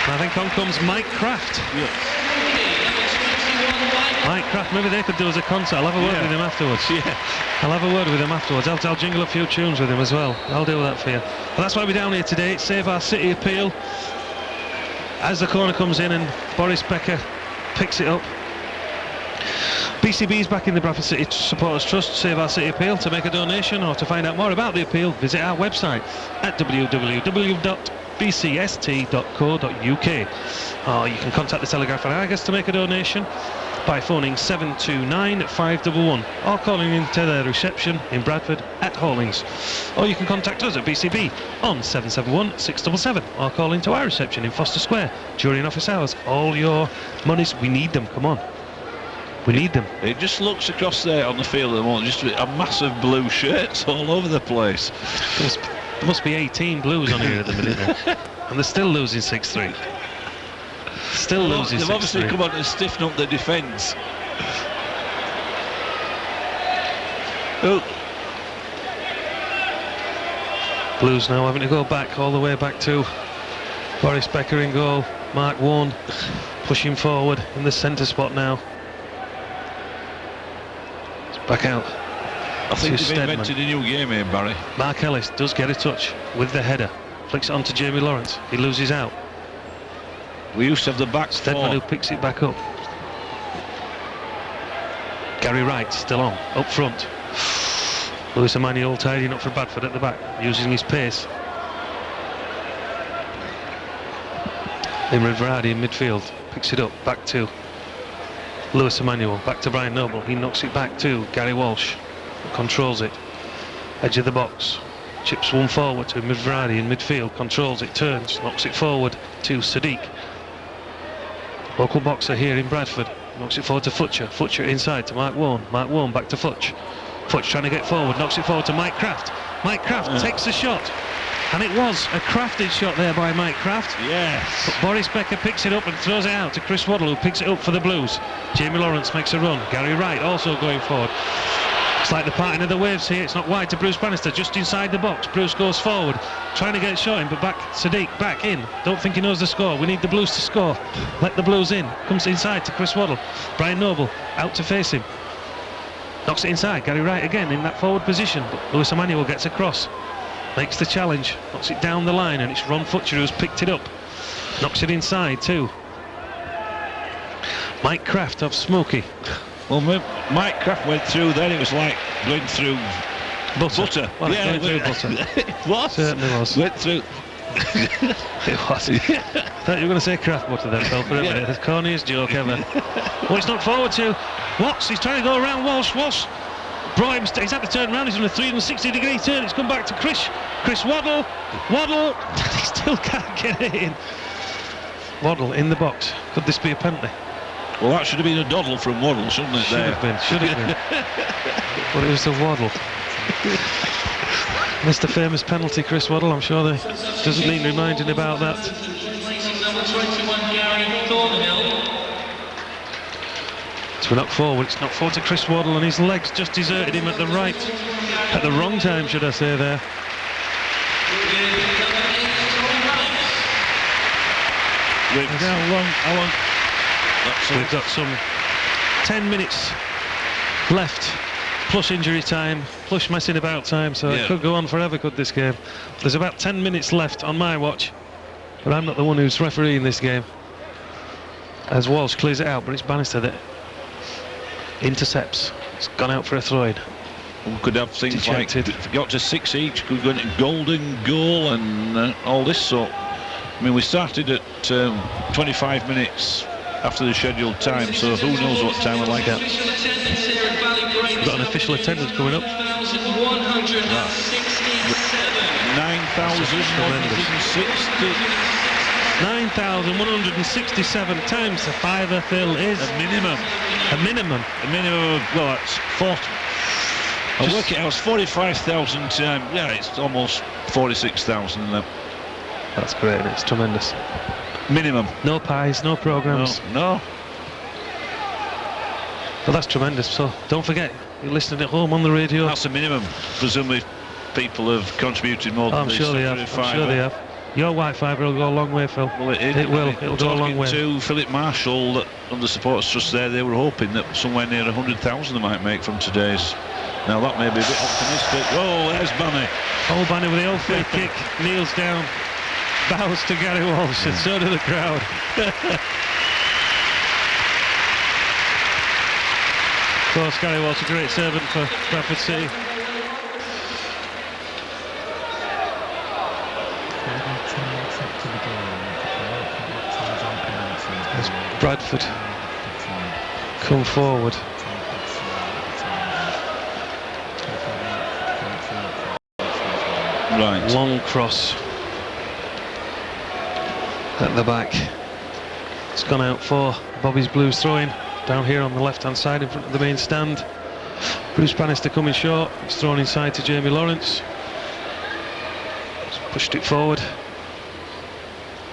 And I think on comes Mike Kraft. Mike Kraft, maybe they could do as a concert. I'll have a word with him afterwards. I'll have a word with him afterwards. I'll jingle a few tunes with him as well. I'll do that for you. But that's why we're down here today. It's Save Our City appeal. As the corner comes in and Boris Becker picks it up. BCB's back in the Bradford City Supporters Trust Save Our City appeal. To make a donation or to find out more about the appeal, visit our website at www.bcst.co.uk. Or you can contact the Telegraph and Argus to make a donation by phoning 729 511 or calling into their reception in Bradford at Hallings. Or you can contact us at BCB on 771 677 or call into our reception in Foster Square during office hours. All your monies, we need them, come on. We need them. It just looks across there on the field at the moment, just a massive blue shirts all over the place. There must be 18 Blues on here at the minute now. And they're still losing 6-3. Still losing 6-3. They've obviously come on to stiffen up the defence. Blues now having to go back, all the way back to Boris Becker in goal. Mark Warren pushing forward in the centre spot now. It's back out. I think they've invented a new game here, Barry. Mark Ellis does get a touch with the header. Flicks it on to Jamie Lawrence. He loses out. We used to have the back Stedman who picks it back up. Gary Wright still on, up front. Lewis Emmanuel tidying up for Bradford at the back, using his pace. Imran Varadi in midfield, picks it up, back to Lewis Emmanuel, back to Brian Noble. He knocks it back to Gary Walsh, controls it. Edge of the box, chips one forward to Imran Varadi in midfield, controls it, turns, knocks it forward to Sadiq. Local boxer here in Bradford, knocks it forward to Futcher. Futcher inside to Mark Warren. Mark Warren back to Futch. Futch trying to get forward, knocks it forward to Mike Kraft. Mike Kraft takes the shot. And it was a crafted shot there by Mike Kraft. Yes. But Boris Becker picks it up and throws it out to Chris Waddle, who picks it up for the Blues. Jamie Lawrence makes a run. Gary Wright also going forward. It's like the parting of the waves here. It's not wide to Bruce Bannister, just inside the box. Bruce goes forward, trying to get a shot in, but back, Sadiq back in. Don't think he knows the score. We need the Blues to score. Let the Blues in. Comes inside to Chris Waddle. Brian Noble out to face him. Knocks it inside. Gary Wright again in that forward position, but Lewis Emmanuel gets across. Makes the challenge, knocks it down the line, and it's Ron Futcher who's picked it up. Knocks it inside too. Mike Kraft of Smoky. Well, Mike Kraft went through then, it was like going through butter. Well, yeah, going through butter. It was. Certainly was. Went through. It was. I thought you were going to say Kraft butter then, Phil, for a minute. The corniest joke ever. Well, it's knocked forward to Watts. He's trying to go around Walsh. Walsh brought him, he's had to turn around. He's on a 360-degree turn. It's come back to Chris Waddle. Waddle. He still can't get it in. Waddle in the box. Could this be a penalty? Well, that should have been a doddle from Waddle, shouldn't it? Should have been. But it was the Waddle. Missed the famous penalty, Chris Waddle. I'm sure they doesn't need reminding about that. So we're knocked forward. It's knocked forward to Chris Waddle, and his legs just deserted him at the wrong time, should I say there. How long? We've got some 10 minutes left, plus injury time, plus messing about time, so it could go on forever, could this game. There's about 10 minutes left on my watch, but I'm not the one who's refereeing this game. As Walsh clears it out, but it's Bannister that intercepts. It's gone out for a throw-in. We could have things Dejected. like, if we got to 6 each, could go into golden goal and all this sort. I mean, we started at 25 minutes after the scheduled time, so who knows what time we're like at. We've got an official attendance coming up. 9,167 times the fiver, Phil, is a minimum. A minimum. Well, that's 40. I'll work it out. It's 45,000 times. Yeah, it's almost 46,000 now. That's great, and it's tremendous. Minimum. No pies, no programmes. No. But that's tremendous. So don't forget, you're listening at home on the radio. That's the minimum. Presumably, people have contributed more than I'm sure they have. I'm sure they have. Your white fibre will go a long way, Phil. Well, it will. It'll go a long way. Talking to Philip Marshall on the Supporters Trust there, they were hoping that somewhere near 100,000 they might make from today's. Now that may be a bit optimistic. Oh, there's Banny. Oh, Banny with the old free kick, kneels down, bows to Gary Walsh, and so do the crowd. Of course, Gary Walsh, a great servant for Bradford City. As Bradford come forward. Right. Long cross at the back. It's gone out for Bobby's Blues throwing down here on the left hand side in front of the main stand. Bruce Bannister coming short. It's thrown inside to Jamie Lawrence. He's pushed it forward.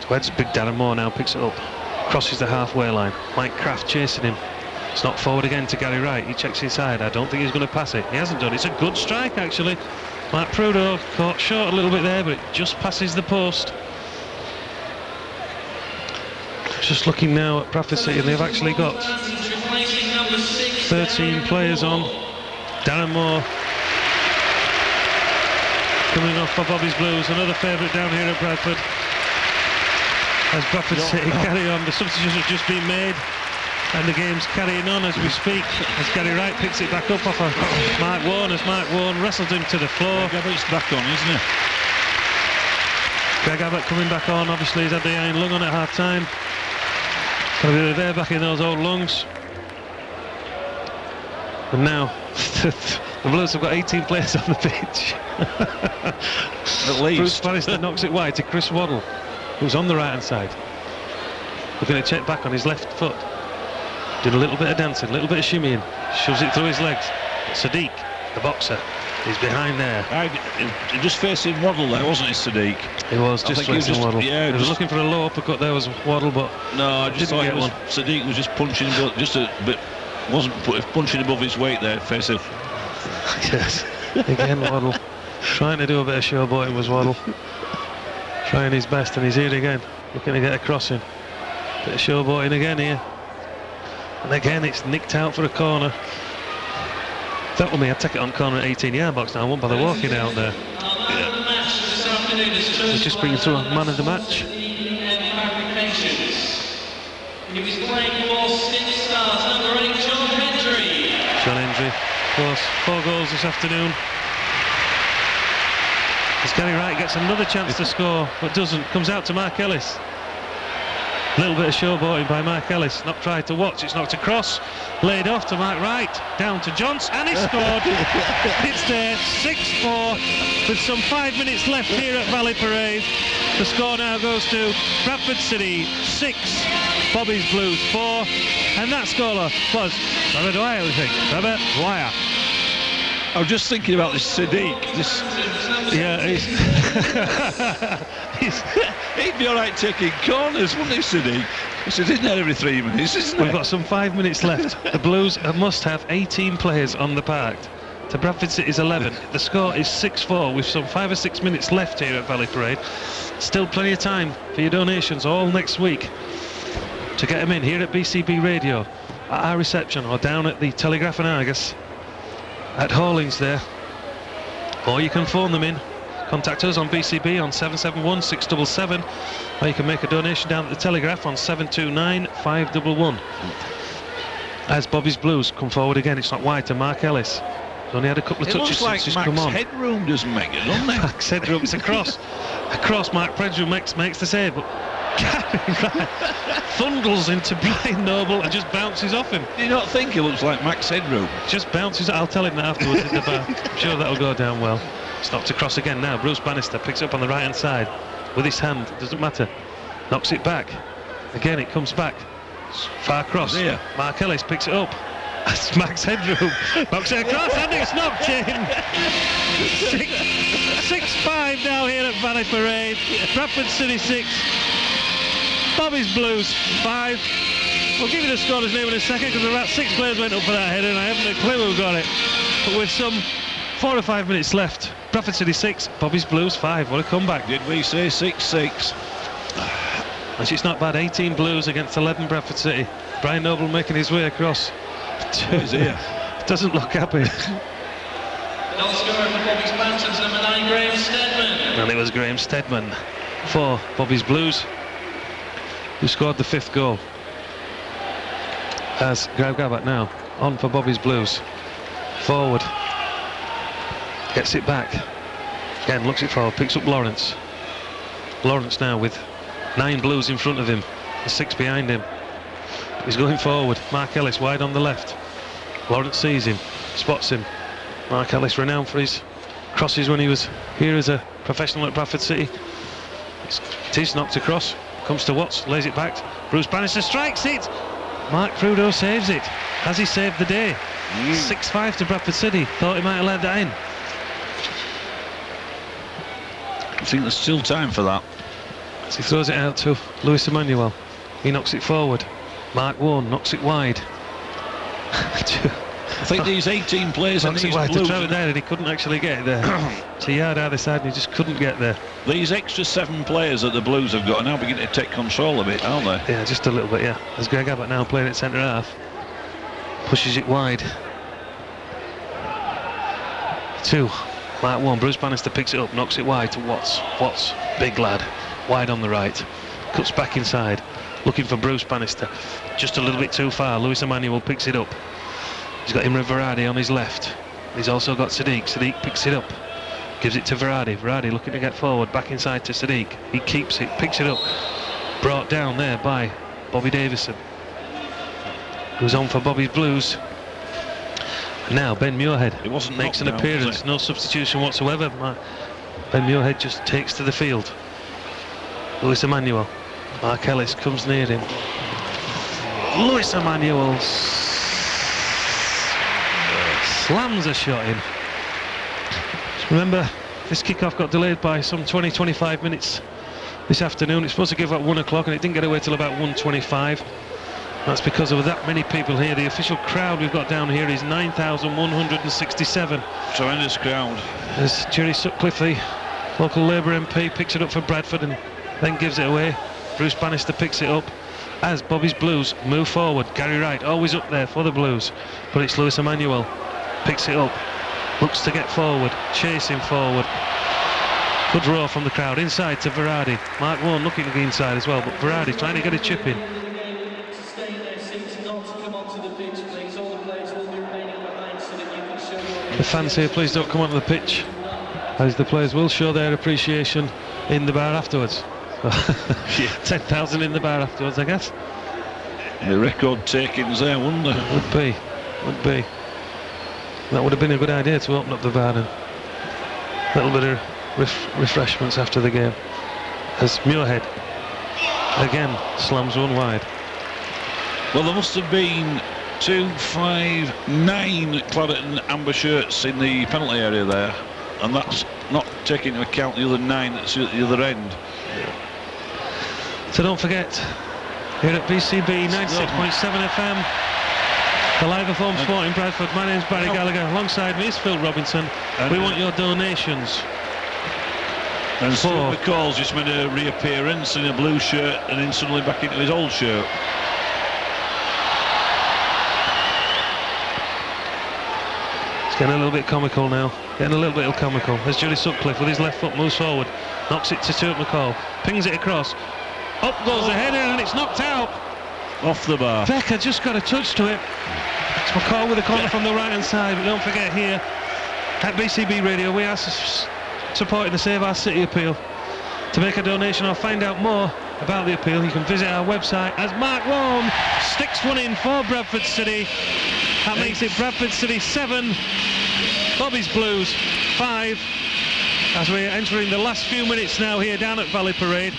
Towards Big Darren Moore now picks it up. Crosses the halfway line. Mike Kraft chasing him. It's knocked forward again to Gary Wright. He checks inside. I don't think he's going to pass it. He hasn't done. It's a good strike actually. Mark Prudo caught short a little bit there, but it just passes the post. Just looking now at Bradford City, and they've actually got 13 players on. Darren Moore coming off for Bobby's Blues, another favourite down here at Bradford. As Bradford City carry on, the substitutions have just been made, and the game's carrying on as we speak, as Gary Wright picks it back up off of Mark Warren, as Mark Warren wrestled him to the floor. Greg Abbott's back on, isn't he? Greg Abbott coming back on. Obviously he's had the iron lung on at half time. Got to be there back in those old lungs. And now the Blues have got 18 players on the pitch. At least. Bruce Bannister knocks it wide to Chris Waddle, who's on the right hand side. Looking to check back on his left foot. Did a little bit of dancing, a little bit of shimmying. Shoves it through his legs. Sadiq, the boxer, He's behind there. He just facing Waddle there, wasn't he, Sadiq? He was just facing Waddle. Yeah, he was looking for a low uppercut there, was Waddle, but no, I just thought it was Sadiq was just punching just a bit, wasn't punching above his weight there, facing. Yes, again Waddle. Trying to do a bit of showboating was Waddle. Trying his best, and he's here again, looking to get a crossing. Bit of showboating again here. And again, it's nicked out for a corner. If that were me, I'd take it on corner at 18-yard box now. I won't bother walking out there. He's just bringing through a man of the match. He was playing for 6 stars, number 8, John Hendrie. John Hendrie, of course, 4 goals this afternoon. As Gary Wright gets another chance to score, but doesn't. Comes out to Mark Ellis. A little bit of showboating by Mark Ellis. Not tried to watch, it's knocked across. Laid off to Mark Wright. Down to Johnson, and he scored. It's there, 6-4, with some 5 minutes left here at Valley Parade. The score now goes to Bradford City 6, Bobby's Blues 4, and that scorer was Robert Dwyer, we think. Robert Dwyer. I was just thinking about this Sadiq. Yeah, he'd be all right taking corners, wouldn't he, Sadiq? He's in there every 3 minutes, isn't We've got some 5 minutes left. The Blues must have 18 players on the park to Bradford City's 11. The score is 6-4 with some 5 or 6 minutes left here at Valley Parade. Still plenty of time for your donations all next week to get them in here at BCB Radio, at our reception, or down at the Telegraph and Argus at Hawlings there, or you can phone them in. Contact us on BCB on 771 677, or you can make a donation down at the Telegraph on 729 511. As Bobby's Blues come forward again, it's not wide to Mark Ellis. He's only had a couple of touches since he's come on. Max Headroom doesn't make it, doesn't it? Max Headroom, it's across. Across, Mark Headroom makes the save, but fundles into Brian Noble and just bounces off him. Do you not think he looks like Max Headroom? Just bounces. I'll tell him that afterwards in the bar. I'm sure that'll go down well. It's knocked across again now. Bruce Bannister picks it up on the right hand side with his hand. Doesn't matter. Knocks it back. Again, it comes back. Far cross. Here. Mark Ellis picks it up. That's Max Headroom. Knocks it across and it's knocked in. 6-5 now here at Valley Parade. Bradford City 6. Bobby's Blues 5. We'll give you the scorer's name in a second because about 6 players went up for that header and I haven't a clue who got it. But with some 4 or 5 minutes left, Bradford City 6, Bobby's Blues 5. What a comeback. Did we say 6-6? And it's not bad. 18 Blues against 11 Bradford City. Brian Noble making his way across. He's here. Doesn't look happy. Goal scorer for Bobby's Bantams, number 9, Graham Steadman. And it was Graham Steadman for Bobby's Blues who scored the 5th goal. As Greg Abbott now on for Bobby's Blues. Forward. Gets it back. Again, looks it forward, picks up Lawrence. Lawrence now with 9 Blues in front of him, and 6 behind him. He's going forward. Mark Ellis wide on the left. Lawrence sees him, spots him. Mark Ellis, renowned for his crosses when he was here as a professional at Bradford City. It is knocked across. Comes to Watts, lays it back. Bruce Bannister strikes it. Mark Trudeau saves it. Has he saved the day? 6-5 to Bradford City. Thought he might have led that in. I think there's still time for that. As he throws it out to Lewis Emmanuel. He knocks it forward. Mark Warren knocks it wide. I think these 18 players and knocks these it wide to Blues, Trevor there, and he couldn't actually get it there. To yard either side, and he just couldn't get there. these extra 7 players that the Blues have got are now beginning to take control of it, aren't they? Yeah, just a little bit, yeah. As Greg Abbott now playing at centre half. Pushes it wide. 2. Mark 1. Bruce Bannister picks it up, knocks it wide to Watts. Watts, big lad, wide on the right. Cuts back inside, looking for Bruce Bannister. Just a little bit too far. Lewis Emmanuel picks it up. He's got Imre Varadi on his left. He's also got Sadiq. Sadiq picks it up. Gives it to Varadi. Varadi looking to get forward. Back inside to Sadiq. He keeps it. Picks it up. Brought down there by Bobby Davison, who's on for Bobby's Blues. Now Ben Muirhead makes an appearance. No substitution whatsoever. Ben Muirhead just takes to the field. Lewis Emmanuel. Mark Ellis comes near him. Lewis Emmanuel slams a shot in. Remember, this kick-off got delayed by some 20-25 minutes this afternoon. It's supposed to give at 1 o'clock and it didn't get away till about 1:25. That's because of that many people here. The official crowd we've got down here is 9,167. Tremendous crowd. As Jerry Sutcliffe, the local Labour MP, picks it up for Bradford and then gives it away. Bruce Bannister picks it up as Bobby's Blues move forward. Gary Wright always up there for the Blues, but it's Lewis Emmanuel picks it up, looks to get forward, chasing forward. Good roar from the crowd inside to Verardi. Mark Vaughan looking to the inside as well, but Verardi trying to get a chip in. The fans here, please don't come onto the pitch, as the players will show their appreciation in the bar afterwards. 10,000 in the bar afterwards, I guess. Yeah, record takings there, wouldn't there? Would be. That would have been a good idea to open up the bar and a little bit of refreshments after the game. As Muirhead again slams one wide. Well, there must have been 2, 5, 9 claret and amber shirts in the penalty area there, and that's not taking into account the other 9 that's at the other end. So don't forget, here at BCB 96.7 FM, the live of home sport in Bradford. My name's Barry Gallagher. Alongside me is Phil Robinson. And we want your donations. And Stuart McCall's just made a reappearance in a blue shirt and then suddenly back into his old shirt. It's getting a little bit comical now. Getting a little bit comical. As Jerry Sutcliffe with his left foot moves forward, knocks it to Stuart McCall, pings it across. Up goes the header and it's knocked out. Off the bar. Becker just got a touch to it. It's McCall with a corner from the right hand side, but don't forget here at BCB Radio we are supporting the Save Our City appeal. To make a donation or find out more about the appeal, you can visit our website as Mark Vaughan sticks one in for Bradford City. That makes it Bradford City 7, Bobby's Blues 5, as we're entering the last few minutes now here down at Valley Parade.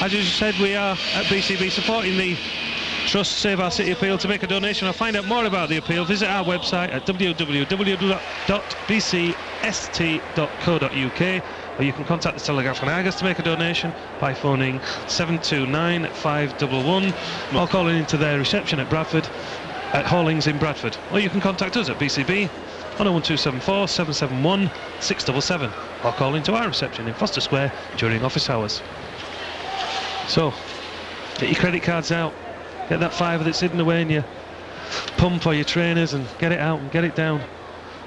As you said, we are at BCB supporting the Trust Save Our City appeal. To make a donation or find out more about the appeal, visit our website at www.bcst.co.uk, or you can contact the Telegraph and Argus to make a donation by phoning 729 511 or calling into their reception at Bradford at Hallings in Bradford, or you can contact us at BCB on 01274 771 677 or call into our reception in Foster Square during office hours. So get your credit cards out, get that fiver that's hidden away in your pump or your trainers and get it out and get it down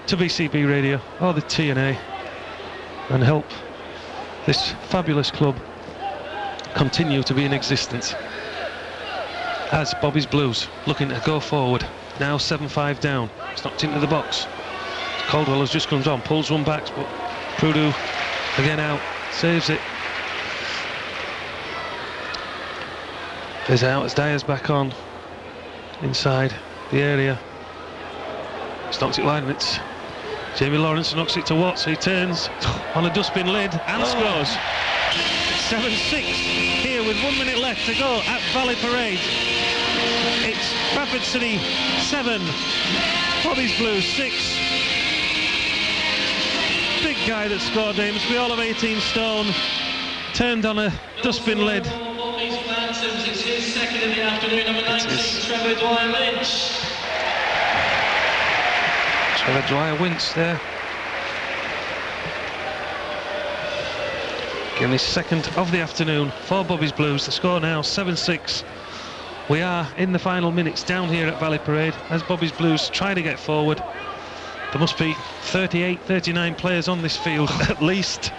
to BCB Radio or the TNA and help this fabulous club continue to be in existence. As Bobby's Blues looking to go forward, now 7-5 down. It's knocked into the box. Caldwell has just comes on, pulls one back, but Prudu again out, saves it. Is out as Dyer's back on inside the area. He's knocked it wide and it's Jamie Lawrence knocks it to Watts. He turns on a dustbin lid and scores. 7-6 here with 1 minute left to go at Valley Parade. It's Bradford City 7, Bobby's Blues 6. Big guy that scored, they must be all of 18 stone. Turned on a dustbin lid. Bantams, it's his second in the afternoon, number 19, Trevor Dwyer-Lynch. Trevor Dwyer-Lynch there. Getting his second of the afternoon for Bobby's Blues. The score now 7-6. We are in the final minutes down here at Valley Parade as Bobby's Blues try to get forward. There must be 38, 39 players on this field at least.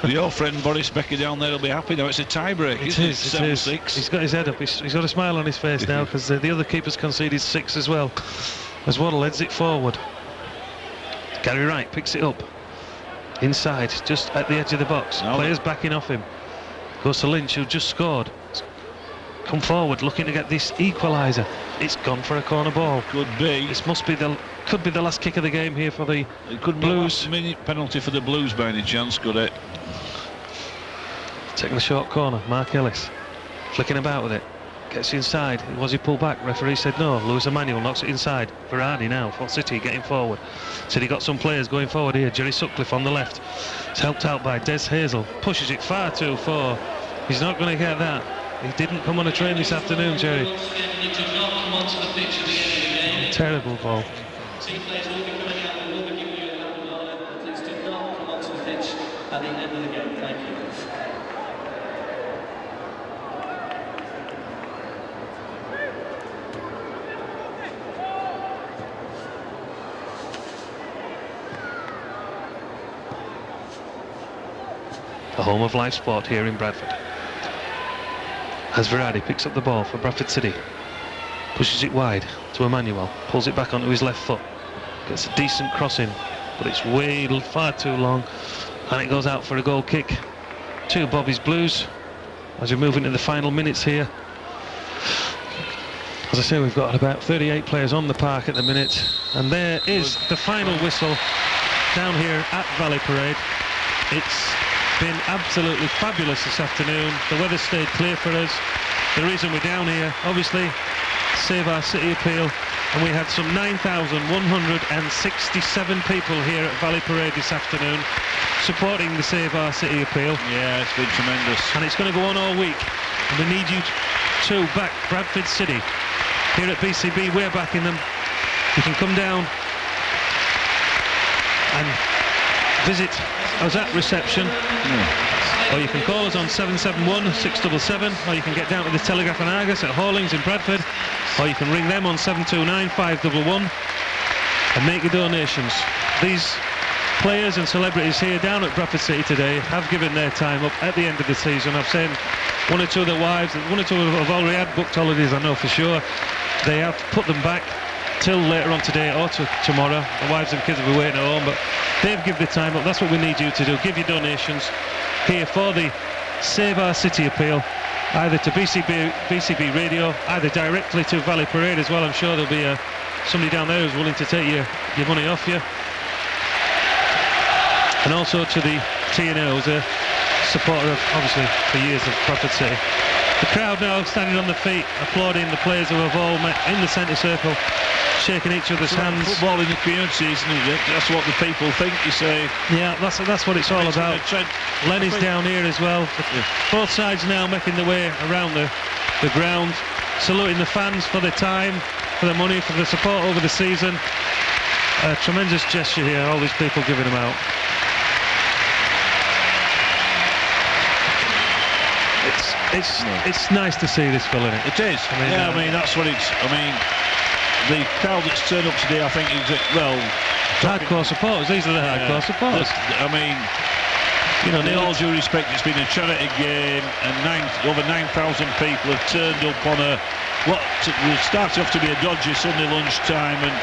Your friend Boris Becker down there will be happy now. It's a tie-break, isn't it? 7-6. He's got his head up. He's got a smile on his face now because the other keepers conceded 6 as well. As Waddle heads it forward. Gary Wright picks it up. Inside, just at the edge of the box. No. Players backing off him. Goes to Lynch, who just scored. Come forward, looking to get this equaliser. It's gone for a corner ball. Could be. This could be the last kick of the game here for the It could be Blues. a last-minute penalty for the Blues by any chance, could it? Taking the short corner, Mark Ellis flicking about with it. gets inside. Was he pulled back? Referee said no. Lewis Emmanuel knocks it inside. Varane now for City getting forward. City got some players going forward here. Jerry Sutcliffe on the left. It's helped out by Des Hazel. Pushes it far too far. He's not going to get that. He didn't come on a train this afternoon, Jerry. Terrible ball. Team players will be coming out and will be giving you a hand of honour. Please do not come onto the pitch at the end of the game. Thank you. The home of live sport here in Bradford. As Varane picks up the ball for Bradford City, pushes it wide to Emmanuel, pulls it back onto his left foot, gets a decent cross in, but it's way far too long, and it goes out for a goal kick to Bobby's Blues as we move into the final minutes here. As I say, we've got about 38 players on the park at the minute, and there is the final whistle down here at Valley Parade. It's been absolutely fabulous this afternoon. The weather stayed clear for us. The reason we're down here, obviously, Save Our City appeal, and we had some 9,167 people here at Valley Parade this afternoon supporting the Save Our City appeal. Yeah, it's been tremendous. And it's going to go on all week, and we need you to back Bradford City. Here at BCB, we're backing them. You can come down and visit us at reception, or you can call us on 771 677, or you can get down to the Telegraph and Argus at Hawlings in Bradford, or you can ring them on 729 511 and make your donations. These players and celebrities here down at Bradford City today have given their time up at the end of the season. I've seen one or two of their wives, one or two have already had booked holidays, I know for sure. They have put them back till later on today or to tomorrow. The wives and kids will be waiting at home, but they've given their time up. That's what we need you to do. Give your donations here for the Save Our City appeal, either to BCB Radio, either directly to Valley Parade as well. I'm sure there'll be somebody down there who's willing to take your money off you. And also to the TNO, who's a supporter of, obviously, for years of Bradford City. The crowd now standing on their feet, applauding the players who have all met in the centre circle, shaking each other's hands. Football in the community, isn't it? That's what the people think, you say. Yeah, that's what it's all about. Lenny's down here as well. Both sides now making their way around the ground, saluting the fans for their time, for the money, for the support over the season. A tremendous gesture here, all these people giving them out. It's nice to see this, Phil, isn't it? It is. I mean, that's what it's. I mean, the crowd that's turned up today, I think, is hardcore supporters. These are the hardcore supporters. I mean, you know, in all due respect, it's been a charity game, and over 9,000 people have turned up on what started off to be a dodgy Sunday lunchtime, and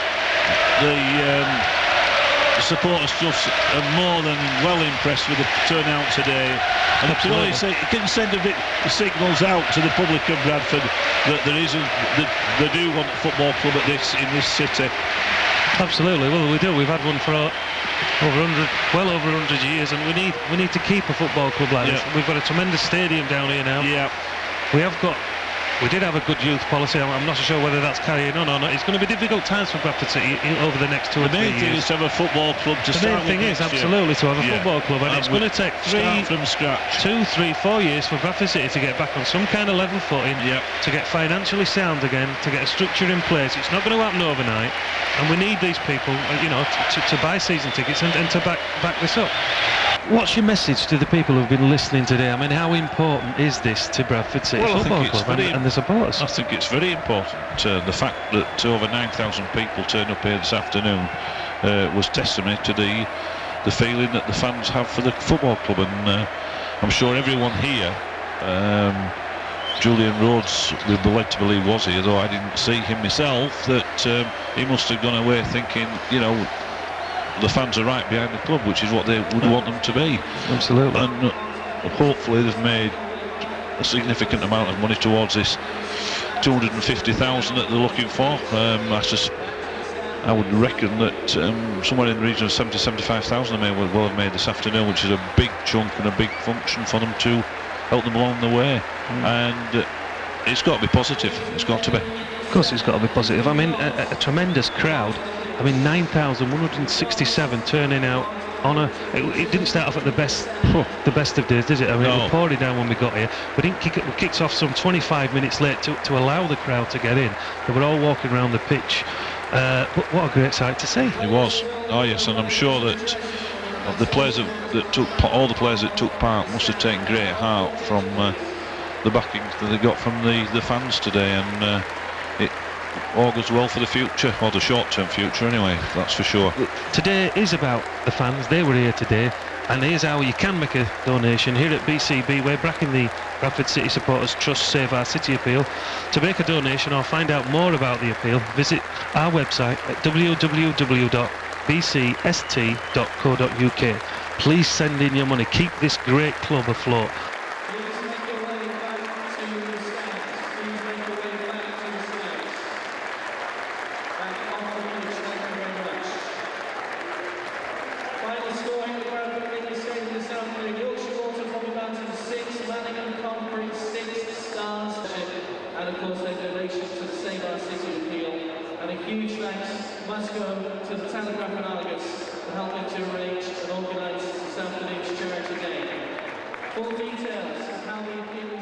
the supporters just are more than well impressed with the turnout today. And I can only say, it can send a bit of signals out to the public of Bradford that they do want a football club in this city. Absolutely. Well, we do. We've had one for well over 100 years, and we need to keep a football club like this. We've got a tremendous stadium down here now. Yeah. We did have a good youth policy. I'm not so sure whether that's carrying on or not. It's going to be difficult times for Bradford City over the next 2 or 3 years. The main thing is to have a football club to start with. The main thing is absolutely to have a football club, and it's going to take 2, 3, 4 years for Bradford City to get back on some kind of level footing, to get financially sound again, to get a structure in place. It's not going to happen overnight, and we need these people, you know, to buy season tickets and to back this up. What's your message to the people who've been listening today? I mean, how important is this to Bradford City Football Club and the supporters? I think it's very important. The fact that over 9,000 people turned up here this afternoon was testimony to the feeling that the fans have for the football club, and I'm sure everyone here, Julian Rhodes, we'd be led to believe was here, though I didn't see him myself, that he must have gone away thinking, you know, the fans are right behind the club, which is what they would want them to be. Absolutely. And hopefully they've made a significant amount of money towards this 250,000 that they're looking for. I would reckon that somewhere in the region of 75,000 they may well have made this afternoon, which is a big chunk and a big function for them to help them along the way. And It's got to be positive. It's got to be. Of course it's got to be positive. I mean, a tremendous crowd. I mean, 9,167 turning out on a... It didn't start off at the best of days, did it? I mean, No. It was pouring down when we got here. We kicked off some 25 minutes late to allow the crowd to get in. They were all walking around the pitch. But what a great sight to see. It was. Oh yes, and I'm sure that the players all the players that took part must have taken great heart from the backing that they got from the fans today, and it augurs well for the future, or the short-term future anyway, that's for sure. Today is about the fans. They were here today, and here's how you can make a donation. Here at BCB, we're backing the Bradford City Supporters Trust Save Our City appeal. To make a donation or find out more about the appeal, visit our website at www.bcst.co.uk. Please send in your money. Keep this great club afloat. Final score in the Bradford City Stadium this afternoon. Yorkshire Water from the Bantams 6, Manningham Concrete 6 stars. And of course their donation to the Save Our City appeal. And a huge thanks must go to the Telegraph and Argus for helping to arrange and organise this afternoon's Dreyer game. Full details of how the appeal